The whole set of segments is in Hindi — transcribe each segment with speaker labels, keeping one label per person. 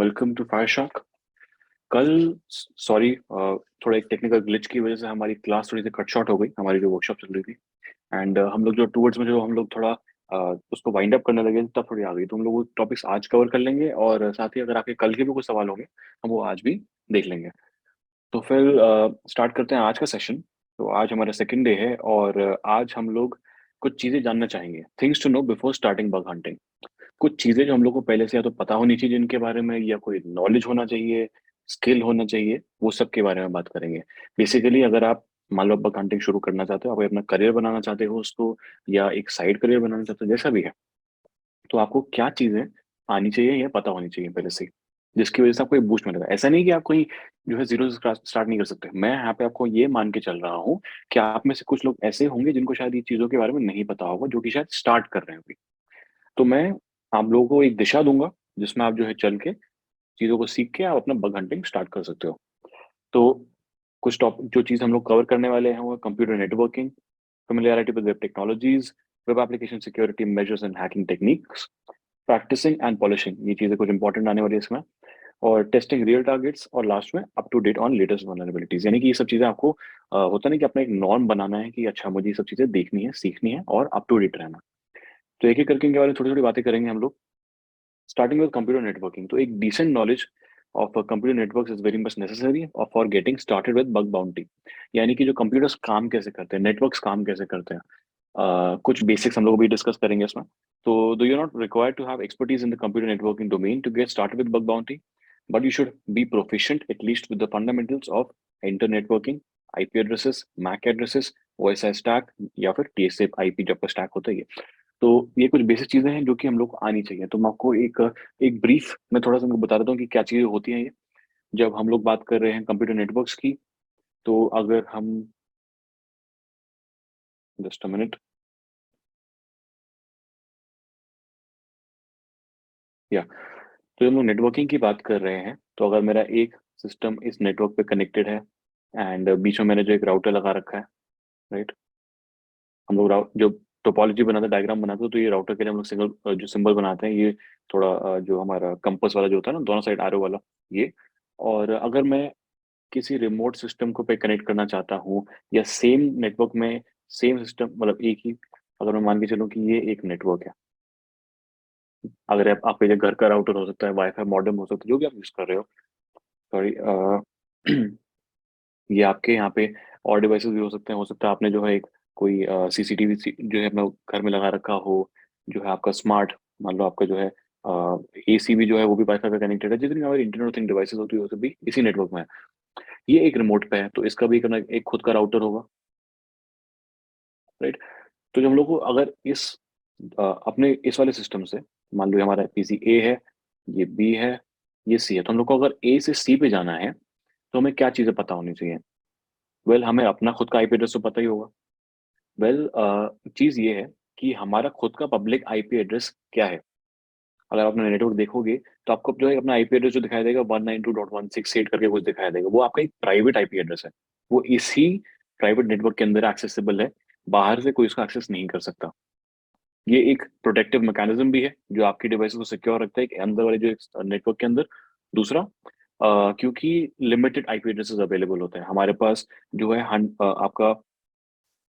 Speaker 1: Welcome to fire shock. कल सॉरी थोड़ा एक टेक्निकल ग्लिच की वजह से हमारी क्लास थोड़ी सी कट शॉर्ट हो गई, हमारी जो वर्कशॉप चल रही थी। एंड हम लोग जो टूवर्ड्स में जो हम लोग थोड़ा उसको वाइंड अप करने लगे तब थोड़ी आ गई, तो हम लोग वो टॉपिक्स आज कवर कर लेंगे और साथ ही अगर आपके कल के भी कुछ सवाल होंगे हम वो आज भी देख लेंगे। तो फिर स्टार्ट करते हैं आज का सेशन। तो आज हमारा सेकंड डे है और आज हम लोग कुछ चीज़ें जानना चाहेंगे, things to know before starting bug hunting. कुछ चीजें जो हम लोग को पहले से या तो पता होनी चाहिए जिनके बारे में, या कोई नॉलेज होना चाहिए, स्किल होना चाहिए, वो सब के बारे में बात करेंगे। बेसिकली अगर आप मान लो आप अकाउंटिंग शुरू करना चाहते हो, आप अपना करियर बनाना चाहते हो उसको, या एक साइड करियर बनाना चाहते हो, जैसा भी है, तो आपको क्या चीजें आनी चाहिए या पता होनी चाहिए पहले से ही, जिसकी वजह से आपको एक बूस्ट मिलेगा। ऐसा नहीं कि आप कोई जो है जीरो से स्टार्ट नहीं कर सकते। मैं यहाँ पे आपको ये मान के चल रहा हूँ कि आप में से कुछ लोग ऐसे होंगे जिनको शायद ये चीजों के बारे में नहीं पता होगा, जो कि शायद स्टार्ट कर रहे हैं अभी। तो मैं आप लोगों को एक दिशा दूंगा जिसमें आप जो है चल के चीजों को सीख के आप अपना बग हंटिंग स्टार्ट कर सकते हो। तो कुछ टॉपिक जो चीज हम लोग कवर करने वाले हैं वो computer networking, familiarity with web technologies, web application security measures and hacking techniques, practicing and polishing, ये चीजें कुछ इंपॉर्टेंट आने वाली है इसमें। और टेस्टिंग रियल टारगेट्स, और लास्ट में up to date on latest vulnerabilities. यानी कि ये सब चीजें आपको होता नहीं कि अपना एक नॉर्म बनाना है कि अच्छा मुझे ये सब चीजें देखनी है, सीखनी है और अप टू डेट रहना। तो एक एक करके इनके बारे में थोड़ी थोड़ी बातें करेंगे हम लोग। स्टार्टिंग विद कंप्यूटर नेटवर्किंग, तो एक decent knowledge of computer networks is very much necessary for getting started with bug bounty. यानी कि जो कंप्यूटर्स काम कैसे करते हैं, नेटवर्क्स काम कैसे करते हैं, कुछ बेसिक्स हम लोग भी डिस्कस करेंगे इसमें। तो do you not required to have expertise in the computer networking domain to get started with bug bounty, but you should be proficient at least with the fundamentals of internetworking, IP addresses, MAC addresses, OSI stack, या फिर टीएसएप आईपी जब स्टैक होता है ये। तो ये कुछ बेसिक चीजें हैं जो कि हम लोग को आनी चाहिए। तो मैं आपको एक एक ब्रीफ में थोड़ा सा मैं बता देता हूँ कि क्या चीजें होती हैं ये जब हम लोग बात कर रहे हैं कंप्यूटर नेटवर्क्स की। तो अगर हम जस्ट अ मिनट, या तो हम लोग नेटवर्किंग की बात कर रहे हैं, तो अगर मेरा एक सिस्टम इस नेटवर्क पे कनेक्टेड है एंड बीच में मैंने जो एक राउटर लगा रखा है, राइट। हम लोग जो टोपोलॉजी बनाते हैं, डायग्राम बनाते हैं, तो ये राउटर के लिए हम लोग सिंगल जो सिंबल बनाते हैं, ये थोड़ा जो हमारा कंपास वाला जो होता है ना, दोनों साइड एरो वाला, ये। और अगर मैं किसी रिमोट सिस्टम को पे कनेक्ट करना चाहता हूँ, या सेम नेटवर्क में सेम सिस्टम, मतलब एक ही, अगर मैं मान के चलूँ कि ये एक नेटवर्क है, अगर आप आपके लिए घर का राउटर हो सकता है, वाईफाई मॉडेम हो सकता है, जो भी आप यूज कर रहे हो, सॉरी, ये आपके यहाँ पे और डिवाइसेस भी हो सकते हैं। हो सकता है आपने जो है एक कोई सीसीटीवी जो है अपना घर में लगा रखा हो, जो है आपका स्मार्ट, मान लो आपका जो है एसी भी जो है वो भी वाईफाई पे कनेक्टेड है। जितनी हमारी इंटरनेट ऑफ थिंग डिवाइसेस होती है वो सब भी इसी नेटवर्क में है। ये एक रिमोट पे है, तो इसका भी एक खुद का राउटर होगा, राइट। तो जब हम लोग को अगर इस अपने इस वाले सिस्टम से, मान लो हमारा पीसी ए है, ये बी है, ये सी है, तो हम लोग को अगर ए से सी पे जाना है तो हमें क्या चीजें पता होनी चाहिए। हमें अपना खुद का आईपी एड्रेस तो पता ही होगा। चीज ये है कि हमारा खुद का पब्लिक आईपी एड्रेस क्या है। अगर आप अपना नेटवर्क देखोगे तो आपको जो है अपना आईपी एड्रेस जो दिखाई देगा 192.168 करके कुछ दिखाई देगा, वो आपका एक प्राइवेट आईपी एड्रेस है। वो इसी प्राइवेट नेटवर्क के अंदर एक्सेसिबल है, बाहर से कोई उसका एक्सेस नहीं कर सकता। ये एक प्रोटेक्टिव मैकेनिज्म भी है जो आपकी डिवाइस को सिक्योर रखता है कि अंदर वाले जो नेटवर्क के अंदर। दूसरा, क्योंकि लिमिटेड आईपी एड्रेसेस अवेलेबल होते हैं हमारे पास, जो है आपका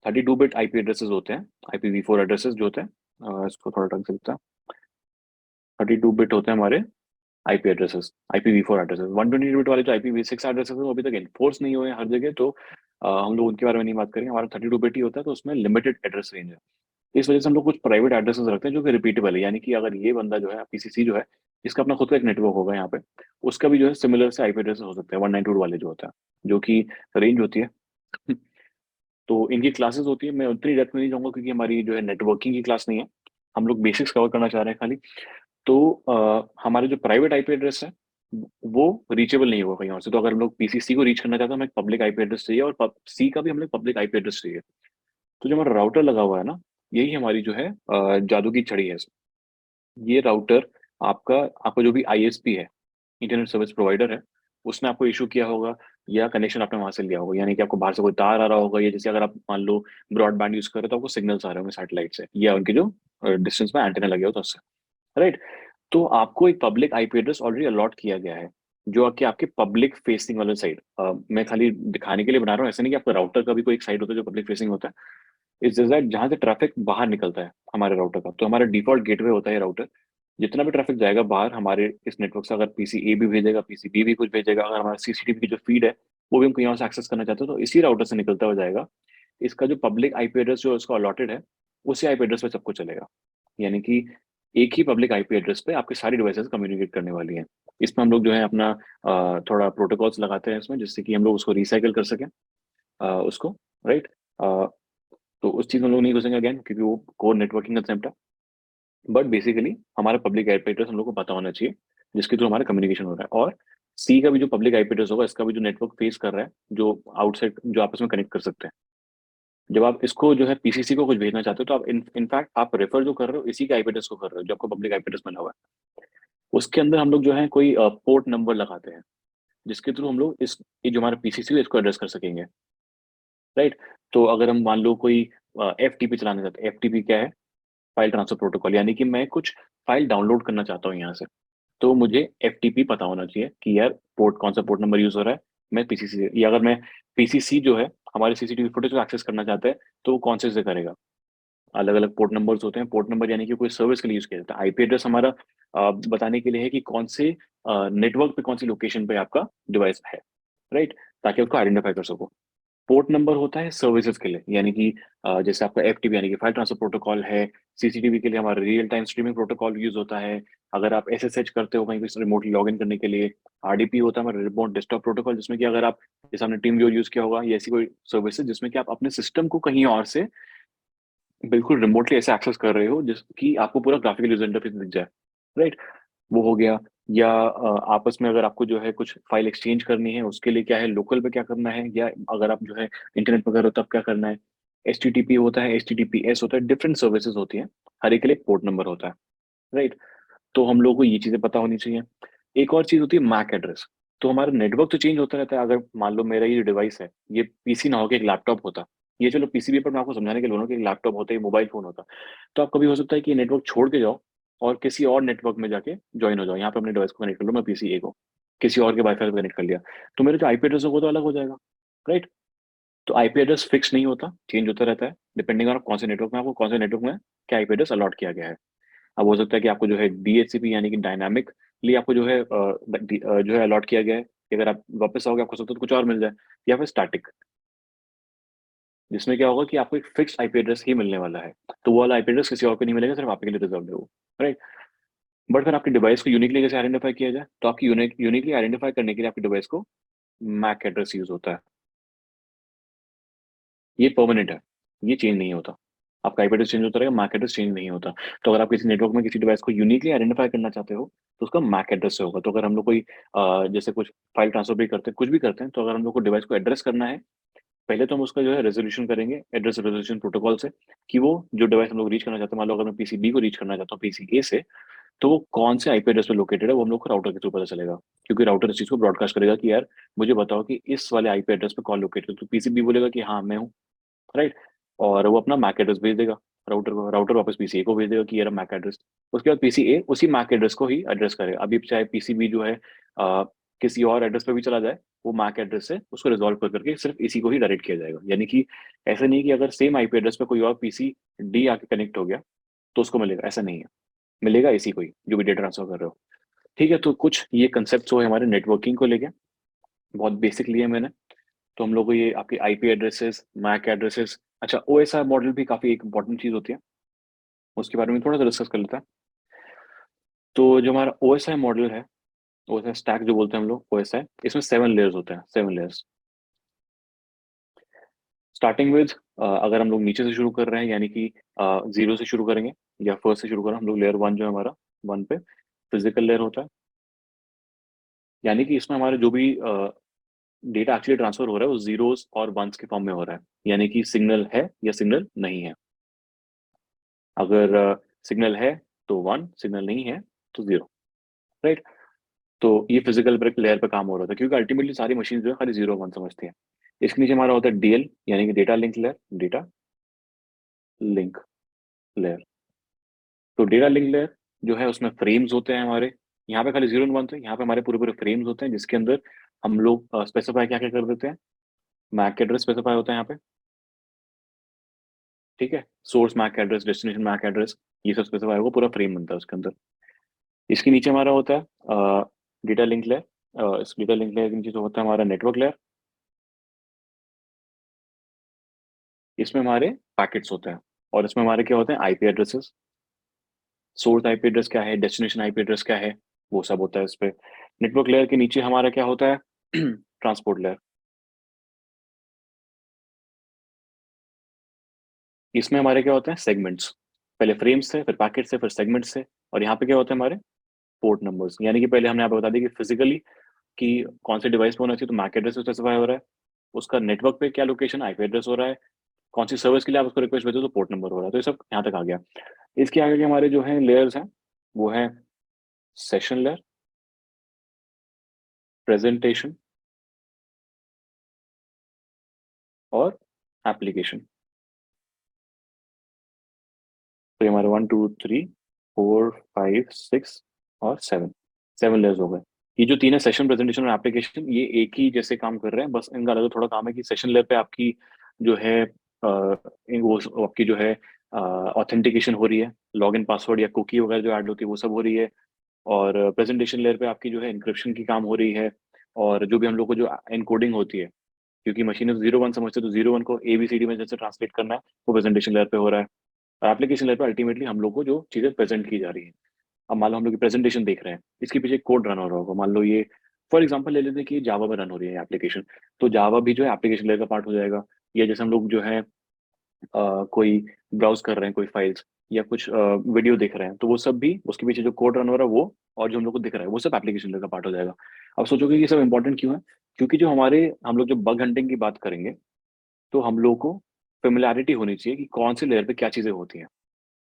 Speaker 1: 32 बिट आईपी एड्रेसेस होते हैं, IPv4 एड्रेसेस जो होते हैं, इसको थोड़ा ढंग से लिखता है। 32 बिट होते हैं हमारे IP addresses, IPv4 addresses. 128 bit वाले जो IPv6 एड्रेसेस है वो अभी तक इन्फोर्स नहीं हुए हैं हर जगह, तो हम लोग उनके बारे में नहीं बात करेंगे। हमारा 32 बिट ही होता है, तो उसमें लिमिटेड एड्रेस रेंज है। इस वजह से हम लोग कुछ प्राइवेट एड्रेसेस रखते हैं जो कि रिपीटेबल है। यानी कि अगर ये बंदा जो है पीसीसी जो है, इसका अपना खुद का एक नेटवर्क होगा यहाँ पे, उसका भी जो है सिमिलर से आईपी एड्रेस हो सकते हैं 192 वाले जो होता है, जो कि रेंज होती है। तो इनकी क्लासेस होती है, मैं उतनी डेप्थ में नहीं जाऊंगा क्योंकि हमारी जो है नेटवर्किंग की क्लास नहीं है, हम लोग बेसिक्स कवर करना चाह रहे हैं खाली। तो हमारे जो प्राइवेट आईपी एड्रेस है वो रीचेबल नहीं होगा कहीं और से। तो अगर हम लोग पीसीसी को रीच करना चाहते हैं, हमें पब्लिक आईपी एड्रेस चाहिए, और सी का भी हमें पब्लिक आईपी एड्रेस चाहिए। तो जो हमारा राउटर लगा हुआ है ना, यही हमारी जो है जादू की छड़ी है। ये राउटर आपका आपका जो भी आईएसपी है, इंटरनेट सर्विस प्रोवाइडर है, उसने आपको इशू किया होगा, या कनेक्शन आपने वहां से लिया होगा। यानी कि आपको बाहर से कोई तार आ रहा होगा, या जैसे अगर आप मान लो ब्रॉडबैंड यूज कर रहे हो तो आपको सिग्नल्स आ रहे होंगे सैटेलाइट से, या उनके जो डिस्टेंस में एंटेना लगे हो तो उससे, राइट। तो आपको एक public IP address already allot किया गया है, जो कि आपके पब्लिक फेसिंग वाले साइड, मैं खाली दिखाने के लिए बना रहा हूँ, ऐसा नहीं कि आपका राउटर का भी कोई एक साइड होता है जो पब्लिक फेसिंग होता है। इस जैसा जहाँ से ट्रैफिक बाहर निकलता है हमारे राउटर का, तो हमारा डिफॉल्ट गेटवे होता है राउटर। जितना भी ट्रैफिक जाएगा बाहर हमारे इस नेटवर्क से, अगर पीसी ए भी भेजेगा, पीसी बी भी कुछ भेजेगा, अगर हमारा सीसीटीवी की जो फीड है वो भी हम कहीं और से एक्सेस करना चाहते हो तो इसी राउटर से निकलता हुआ जाएगा। इसका जो पब्लिक आईपी एड्रेस जो इसको अलॉटेड है, उसी आईपी एड्रेस पे सबको चलेगा। यानी कि एक ही पब्लिक आईपी एड्रेस पे आपकी सारी डिवाइसेस कम्युनिकेट करने वाली हैं। इसमें हम लोग जो है अपना थोड़ा प्रोटोकॉल्स लगाते हैं इसमें, जिससे कि हम लोग उसको रिसाइकल कर सकें, उसको, राइट। तो उस चीज में हम लोग नहीं घुसेंगे अगेन, क्योंकि वो कोर नेटवर्किंग कंसेप्ट है। बट बेसिकली हमारा पब्लिक आईपी एड्रेस हम लोग को पता होना चाहिए, जिसके थ्रू हमारा कम्युनिकेशन हो रहा है। और सी का भी जो पब्लिक आईपी एड्रेस होगा, इसका भी जो नेटवर्क फेस कर रहा है, जो आउटसाइड जो आपस में कनेक्ट कर सकते हैं। जब आप इसको जो है पीसीसी को कुछ भेजना चाहते हो, तो आप इनफैक्ट आप रेफर जो कर रहे हो इसी के आईपी एड्रेस को कर रहे हो, जो आपको पब्लिक आईपी एड्रेस बना हुआ है। उसके अंदर हम लोग जो है कोई पोर्ट नंबर लगाते हैं, जिसके थ्रू हम लोग इस ये जो हमारा पीसीसी है इसको एड्रेस कर सकेंगे, राइट। तो अगर हम मान लो कोई एफटीपी चलाना चाहते हैं, एफटीपी क्या है? फाइल ट्रांसफर प्रोटोकॉल, यानी कि मैं कुछ फाइल डाउनलोड करना चाहता हूँ यहाँ से, तो मुझे एफटीपी पता होना चाहिए कि यार पोर्ट कौन सा पोर्ट नंबर यूज हो रहा है। मैं पीसीसी, या अगर मैं पीसीसी जो है हमारे सीसीटीवी फुटेज को एक्सेस करना चाहता है, तो वो कौन से करेगा? अलग अलग पोर्ट नंबर्स होते हैं। पोर्ट नंबर यानी कि कोई सर्विस के लिए यूज किया जाता है। आईपी एड्रेस हमारा बताने के लिए है कि कौन से नेटवर्क पे, कौन सी लोकेशन पे आपका डिवाइस है, राइट, ताकि उसको आइडेंटिफाई कर सको। पोर्ट नंबर होता है सर्विसेज के लिए, यानी कि जैसे आपका एफटीपी यानी कि फाइल ट्रांसफर प्रोटोकॉल है। सीसीटीवी के लिए हमारा real time streaming protocol use होता है। अगर आप एसएसएच करते हो कहीं पे रिमोटली लॉग इन करने के लिए, आरडीपी होता है हमारा रिमोट डेस्कटॉप प्रोटोकॉल, जिसमें कि अगर आप, जैसे आपने टीम व्यूअर यूज किया होगा, या ऐसी कोई सर्विसेज जिसमें कि आप अपने सिस्टम को कहीं और से बिल्कुल रिमोटली ऐसे एक्सेस कर रहे हो जिसकी आपको पूरा ग्राफिकल यूजर इंटरफेस दिख जाए, राइट। वो हो गया। या आपस में अगर आपको जो है कुछ फाइल एक्सचेंज करनी है, उसके लिए क्या है, लोकल पे क्या करना है, या अगर आप जो है इंटरनेट पर कर रहे हो तब क्या करना है। एच टी टी पी होता है, H T T P S होता है, डिफरेंट सर्विसेज होती हैं। हर एक के लिए पोर्ट नंबर होता है, राइट। तो हम लोग को ये चीजें पता होनी चाहिए। एक और चीज होती है मैक एड्रेस। तो हमारा नेटवर्क तो चेंज होता रहता है। अगर मान लो मेरा ये डिवाइस है, ये पीसी ना होकर एक लैपटॉप होता, ये चलो पीसीबी पर मैं आपको समझाने के लिए बोल रहा हूँ कि एक लैपटॉप होता है, मोबाइल फोन होता, तो आप कभी हो सकता है कि ये नेटवर्क छोड़ के जाओ और किसी और नेटवर्क में जाके ज्वाइन हो जाओ। यहाँ पे अपने डिवाइस को कनेक्ट कर लो, मैं पीसी ए को किसी और के वाईफाई पे कनेक्ट कर लिया, तो मेरा जो आईपी एड्रेस होगा तो अलग हो जाएगा, राइट। तो आईपी एड्रेस फिक्स नहीं होता, चेंज होता रहता है डिपेंडिंग ऑन कौन से नेटवर्क में, आपको कौन से नेटवर्क में क्या आईपी एड्रेस अलॉट किया गया है। अब हो सकता है कि आपको जो है डीएचसीपी यानी कि डायनामिकली आपको जो है जो है अलॉट किया गया है, कि अगर आप वापस आओगे आपको हो सकता है तो कुछ और मिल जाए। या फिर स्टैटिक, जिसमें क्या होगा कि आपको एक फिक्स आईपी एड्रेस ही मिलने वाला है, तो वो वाला आईपी एड्रेस किसी और को नहीं मिलेगा, सिर्फ आपके लिए रिजर्व है वो, राइट। बट फिर आपके डिवाइस को यूनिकली कैसे आइडेंटिफाई किया जाए, तो आपकी यूनिकली आइडेंटिफाई करने के लिए आपके डिवाइस को मैक एड्रेस यूज होता है। ये परमानेंट है, ये चेंज नहीं होता। आपका आईपी एड्रेस चेंज होता रहेगा, मैक एड्रेस चेंज नहीं होता। तो अगर आप किसी नेटवर्क में किसी डिवाइस को यूनिकली आइडेंटिफाई करना चाहते हो, तो उसका मैक एड्रेस से होगा। तो अगर हम लोग कोई जैसे कुछ फाइल ट्रांसफर भी करते हैं, कुछ भी करते हैं, तो अगर हम लोग को डिवाइस को एड्रेस करना है, पहले तो हम उसका जो है रेजोल्यूशन करेंगे एड्रेस रेजोल्यूशन प्रोटोकॉल से, कि वो जो डिवाइस हम लोग रीच करना चाहते हैं, मान लो अगर मैं पीसी बी को रीच करना चाहता हूँ पीसी ए से, तो वो कौन से आईपी एड्रेस पे लोकेटेड है वो हम लोग को राउटर के थ्रू पता चलेगा। क्योंकि राउटर इस चीज को ब्रॉडकास्ट करेगा कि यार मुझे बताओ कि इस वाले आईपी एड्रेस पे कौन लोकेटेड है, तो पीसीबी बोलेगा कि हाँ मैं हूँ, राइट। और वो अपना मैक एड्रेस भेज देगा राउटर को, राउटर वापस पीसीए को भेज देगा कि ये रहा मैक एड्रेस। उसके बाद पीसीए उसी मैक एड्रेस को ही एड्रेस करेगा। अभी चाहे पीसीबी जो है किसी और एड्रेस पे भी चला जाए, वो मैक एड्रेस से उसको रिजॉल्व कर करके सिर्फ इसी को ही डायरेक्ट किया जाएगा। यानी कि ऐसा नहीं कि अगर सेम आईपी एड्रेस पे कोई और पीसी डी आके कनेक्ट हो गया तो उसको मिलेगा, ऐसा नहीं है। मिलेगा इसी को ही जो भी डेटा ट्रांसफर कर रहे हो, ठीक है। तो कुछ ये कंसेप्ट हुए हमारे नेटवर्किंग को लेके, बहुत बेसिक लिए मैंने। तो हम लोग को ये आपके आईपी एड्रेसेस, मैक एड्रेसेस, अच्छा ओएसआई मॉडल भी काफी एक इंपॉर्टेंट चीज होती है, उसके बारे में थोड़ा सा डिस्कस कर लेते हैं। तो जो हमारा ओएसआई मॉडल है, ओएसआई स्टैक जो बोलते हैं हम लोग ओएसआई, इसमें 7 लेयर्स होते हैं, 7 लेयर्स। स्टार्टिंग विद, अगर हम लोग नीचे से शुरू कर रहे हैं, यानी कि जीरो से शुरू करेंगे या फर्स्ट से शुरू करें हम लोग, लेयर वन जो है हमारा, वन पे फिजिकल लेयर होता है। यानी कि इसमें हमारे जो भी डेटा एक्चुअली ट्रांसफर हो रहा है वो जीरोस और वंस के फॉर्म में हो रहा है, यानी कि सिग्नल है या सिग्नल नहीं है। अगर सिग्नल है तो वन, सिग्नल नहीं है तो जीरो, राइट। तो ये फिजिकल लेयर पे काम हो रहा था, क्योंकि अल्टीमेटली सारी मशीन जो है खाली जीरो वन समझती हैं। इसके नीचे हमारा होता है डीएल, यानी कि data link layer, data link layer. तो डेटा लिंक लेयर जो है उसमें फ्रेम्स होते हैं हमारे। यहाँ पे खाली 0 और 1 थे, यहाँ पे हमारे पूरे पूरे फ्रेम्स होते हैं जिसके अंदर हम लोग स्पेसिफाई क्या क्या कर देते हैं। मैक एड्रेस स्पेसिफाई होता है यहाँ पे, ठीक है। Source MAC address, destination MAC address, ये सब स्पेसिफाई होगा, पूरा फ्रेम बनता है उसके अंदर। इसके नीचे हमारा होता है डेटा लिंक लेयर। इस डेटा लिंक लेयर के नीचे जो होता है हमारा नेटवर्क लेयर। इसमें हमारे पैकेट्स होते हैं, और इसमें हमारे क्या होते हैं, IP addresses. Source IP address क्या है, डेस्टिनेशन आईपी एड्रेस क्या है, वो सब होता है इस पे। नेटवर्क लेयर के नीचे हमारा क्या होता है, ट्रांसपोर्ट लेयर। इसमें हमारे क्या होते हैं, सेगमेंट्स। पहले फ्रेम्स थे, फिर पैकेट्स थे, फिर सेगमेंट्स थे। और यहाँ पे क्या होते हैं हमारे पोर्ट नंबर्स। यानी कि पहले हमने यहाँ पे बता दिया कि फिजिकली कि कौन से डिवाइस पे होना चाहिए, तो मैक एड्रेस स्पेसिफाई हो रहा है। उसका नेटवर्क पे क्या लोकेशन, आईपी एड्रेस हो रहा है। कौन सी सर्विस के लिए आप उसको रिक्वेस्ट भेजो तो पोर्ट नंबर हो रहा है। तो ये सब यहाँ तक आ गया। इसके आगे के हमारे जो है लेयर्स हैं, वो है सेशन लेयर, प्रेजेंटेशन, और एप्लीकेशन। तो ये हमारे 1 2 3 4 5 6 और 7, 7 लेयर्स हो गए। ये जो तीन है, सेशन, प्रेजेंटेशन और एप्लीकेशन, ये एक ही जैसे काम कर रहे हैं, बस इनका अलग थोड़ा काम है कि सेशन लेयर पे आपकी जो है वो आपकी जो है ऑथेंटिकेशन हो रही है, लॉगिन पासवर्ड या कुकी वगैरह जो ऐड होती है वो सब हो रही है। और प्रेजेंटेशन लेयर पे आपकी जो है इंक्रिप्शन की काम हो रही है। और जो भी हम लोग को जो एनकोडिंग होती है, क्योंकि मशीन 0 1 समझते हैं, तो 0 1 को ABCD में जैसे ट्रांसलेट करना है, वो प्रेजेंटेशन लेयर पे हो रहा है। और एप्लीकेशन लेयर पे अल्टीमेटली हम लोग को जो चीजें प्रेजेंट की जा रही है। अब मान लो हम लोग प्रेजेंटेशन देख रहे हैं, इसके पीछे कोड रन हो रहा होगा। मान लो ये फॉर एग्जांपल ले लेते हैं कि ये जावा में रन हो रही है एप्लीकेशन, तो जावा भी जो है एप्लीकेशन लेयर का पार्ट हो जाएगा। या जैसे हम लोग जो है कोई ब्राउज कर रहे हैं कोई फाइल्स, या कुछ वीडियो देख रहे हैं, तो वो सब भी उसके पीछे जो कोड रन हो रहा है वो, और जो हम लोग को दिख रहा है वो सब एप्लीकेशन लेयर का पार्ट हो जाएगा। अब सोचोगे कि ये सब इंपॉर्टेंट क्यों है। क्योंकि जो हम लोग जो बग हंटिंग की बात करेंगे, तो हम लोग को फेमिलैरिटी होनी चाहिए कि कौन सी लेयर पे क्या चीजें होती हैं।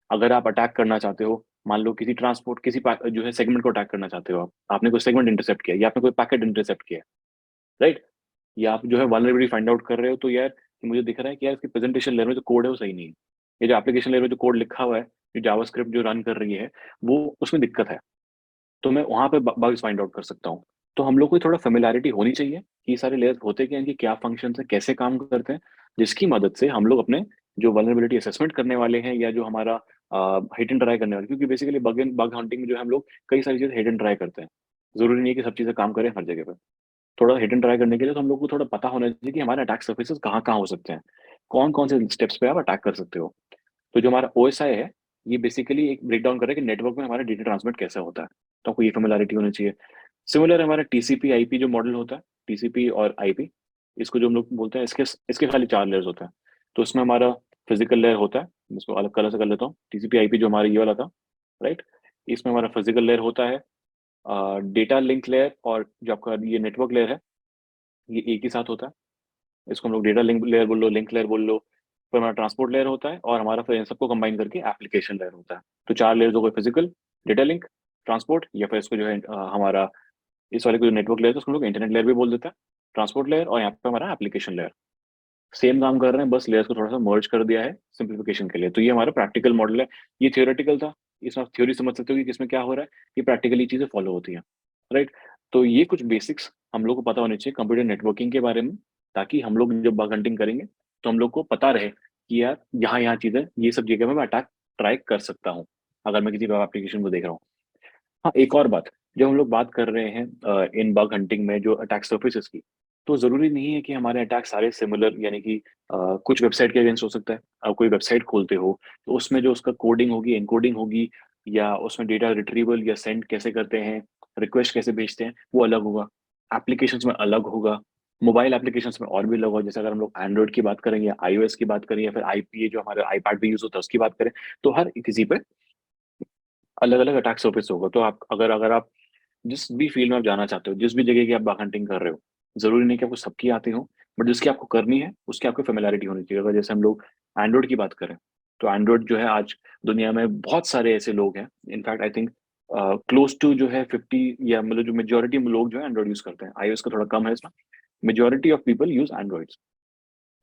Speaker 1: अगर आप अटैक करना चाहते हो, मान लो किसी ट्रांसपोर्ट, जो है सेगमेंट को अटैक करना चाहते हो, आप आपने कोई सेगमेंट इंटरसेप्ट किया, या आपने कोई पैकेट इंटरसेप्ट किया, राइट। या आप जो है वल्नरेबिलिटी फाइंड आउट कर रहे हो, तो यार मुझे दिख रहा है कि यार इसकी प्रेजेंटेशन लेयर में जो कोड है वो सही नहीं है। ये जो एप्लीकेशन लेयर में जो कोड लिखा हुआ है, जो जावास्क्रिप्ट जो रन कर रही है, वो उसमें दिक्कत है। तो मैं वहां पे बग्स फाइंड आउट कर सकता हूँ। तो हम लोग को थोड़ा फेमिलैरिटी होनी चाहिए कि ये सारे लेयर्स होते क्या हैं, इनके क्या फंक्शन है, कैसे काम करते हैं, जिसकी मदद से हम लोग अपने जो वल्नरेबिलिटी असेसमेंट करने वाले हैं, या जो हमारा हिट एंड ट्राई करने वाले, क्योंकि बेसिकली बग हंटिंग में जो है हम लोग कई सारी चीजें हिट एंड ट्राई करते हैं। जरूरी नहीं है कि सब चीजें काम करें हर जगह पे। थोड़ा हिट एंड ट्राई करने के लिए तो हम लोग को थोड़ा पता होना चाहिए कि हमारे अटैक सर्फेसेस कहाँ कहाँ हो सकते हैं, कौन कौन से स्टेप्स पे आप अटैक कर सकते हो। तो जो हमारा OSI है, ये बेसिकली एक ब्रेक डाउन कर रहा है कि नेटवर्क में हमारा डेटा ट्रांसमिट कैसे होता है। तो आपको ये फेमिलैरिटी होनी चाहिए। सिमिलर हमारा TCP IP जो मॉडल होता है, TCP और IP, इसको जो हम लोग बोलते हैं, इसके इसके खाली 4 लेयर्स होते हैं। तो इसमें हमारा फिजिकल लेयर होता है, जिसको अलग कलर से कर लेता हूँ। TCP IP जो हमारा ये वाला था, राइट। इसमें हमारा फिजिकल लेयर होता है, डेटा लिंक लेयर, और जो आपका ये नेटवर्क लेयर है, ये एक ही साथ होता है। इसको हम लोग डेटा लिंक लेयर बोल लो, लिंक लेयर बोल लो। फिर हमारा ट्रांसपोर्ट लेयर होता है, और हमारा फिर इन सबको कंबाइन करके एप्लीकेशन लेयर होता है। तो 4 लेयर्स हो गए, फिजिकल, डेटा लिंक, ट्रांसपोर्ट, या फिर इसको जो है हमारा इस वाले को जो नेटवर्क लेयर है उसको हम लोग इंटरनेट लेयर भी बोल देते हैं, ट्रांसपोर्ट लेयर, और यहाँ पे हमारा एप्लीकेशन लेयर। सेम काम कर रहे हैं, बस लेयर्स को थोड़ा सा मर्ज कर दिया है सिंप्लीफिकेशन के लिए। तो ये हमारा प्रैक्टिकल मॉडल है। ये थियोरेटिकल था, इसमें आप थ्योरी समझ सकते हो कि इसमें क्या हो रहा है, ये प्रैक्टिकली चीजें फॉलो होती हैं, राइट। तो ये कुछ बेसिक्स हम लोग को पता होने चाहिए कंप्यूटर नेटवर्किंग के बारे में, ताकि हम लोग जब बग हंटिंग करेंगे तो हम लोग को पता रहे कि यार यहाँ यहाँ चीजें, ये सब जगह में मैं अटैक ट्राई कर सकता हूँ, अगर मैं किसी वेब एप्लीकेशन को देख रहा हूँ। हाँ, एक और बात, जब हम लोग बात कर रहे हैं इन बग हंटिंग में जो अटैक सर्फेसेस की, तो जरूरी नहीं है कि हमारे अटैक सारे सिमिलर, यानी कि कुछ वेबसाइट के अगेंस्ट हो सकता है। आप कोई वेबसाइट खोलते हो, तो उसमें जो उसका कोडिंग होगी, एनकोडिंग होगी, या उसमें डेटा रिट्रीवल या सेंड कैसे करते हैं, रिक्वेस्ट कैसे भेजते हैं, वो अलग होगा। एप्लीकेशंस में अलग होगा, मोबाइल एप्लीकेशंस में और भी अलग होगा। जैसे अगर हम लोग एंड्रॉइड की बात करें, या iOS की बात करें, या फिर IPA जो हमारे आईपैड पे यूज होता है उसकी बात करें, तो हर किसी पे अलग अलग अटैक सर्फेस होगा। तो आप अगर अगर आप जिस भी फील्ड में आप जाना चाहते हो, जिस भी जगह की आप बग हंटिंग कर रहे हो, जरूरी नहीं कि आपको सबकी आती हो, बट जिसकी आपको करनी है उसकी आपको फेमिलैरिटी होनी चाहिए। अगर जैसे हम लोग एंड्रॉइड की बात करें, तो एंड्रॉइड जो है आज दुनिया में बहुत सारे ऐसे लोग हैं, in fact I think close to जो है 50, या मतलब जो मेजोरिटी लोग जो है एंड्रॉइड यूज करते हैं। iOS का थोड़ा कम है इसमें, majority of people use Android.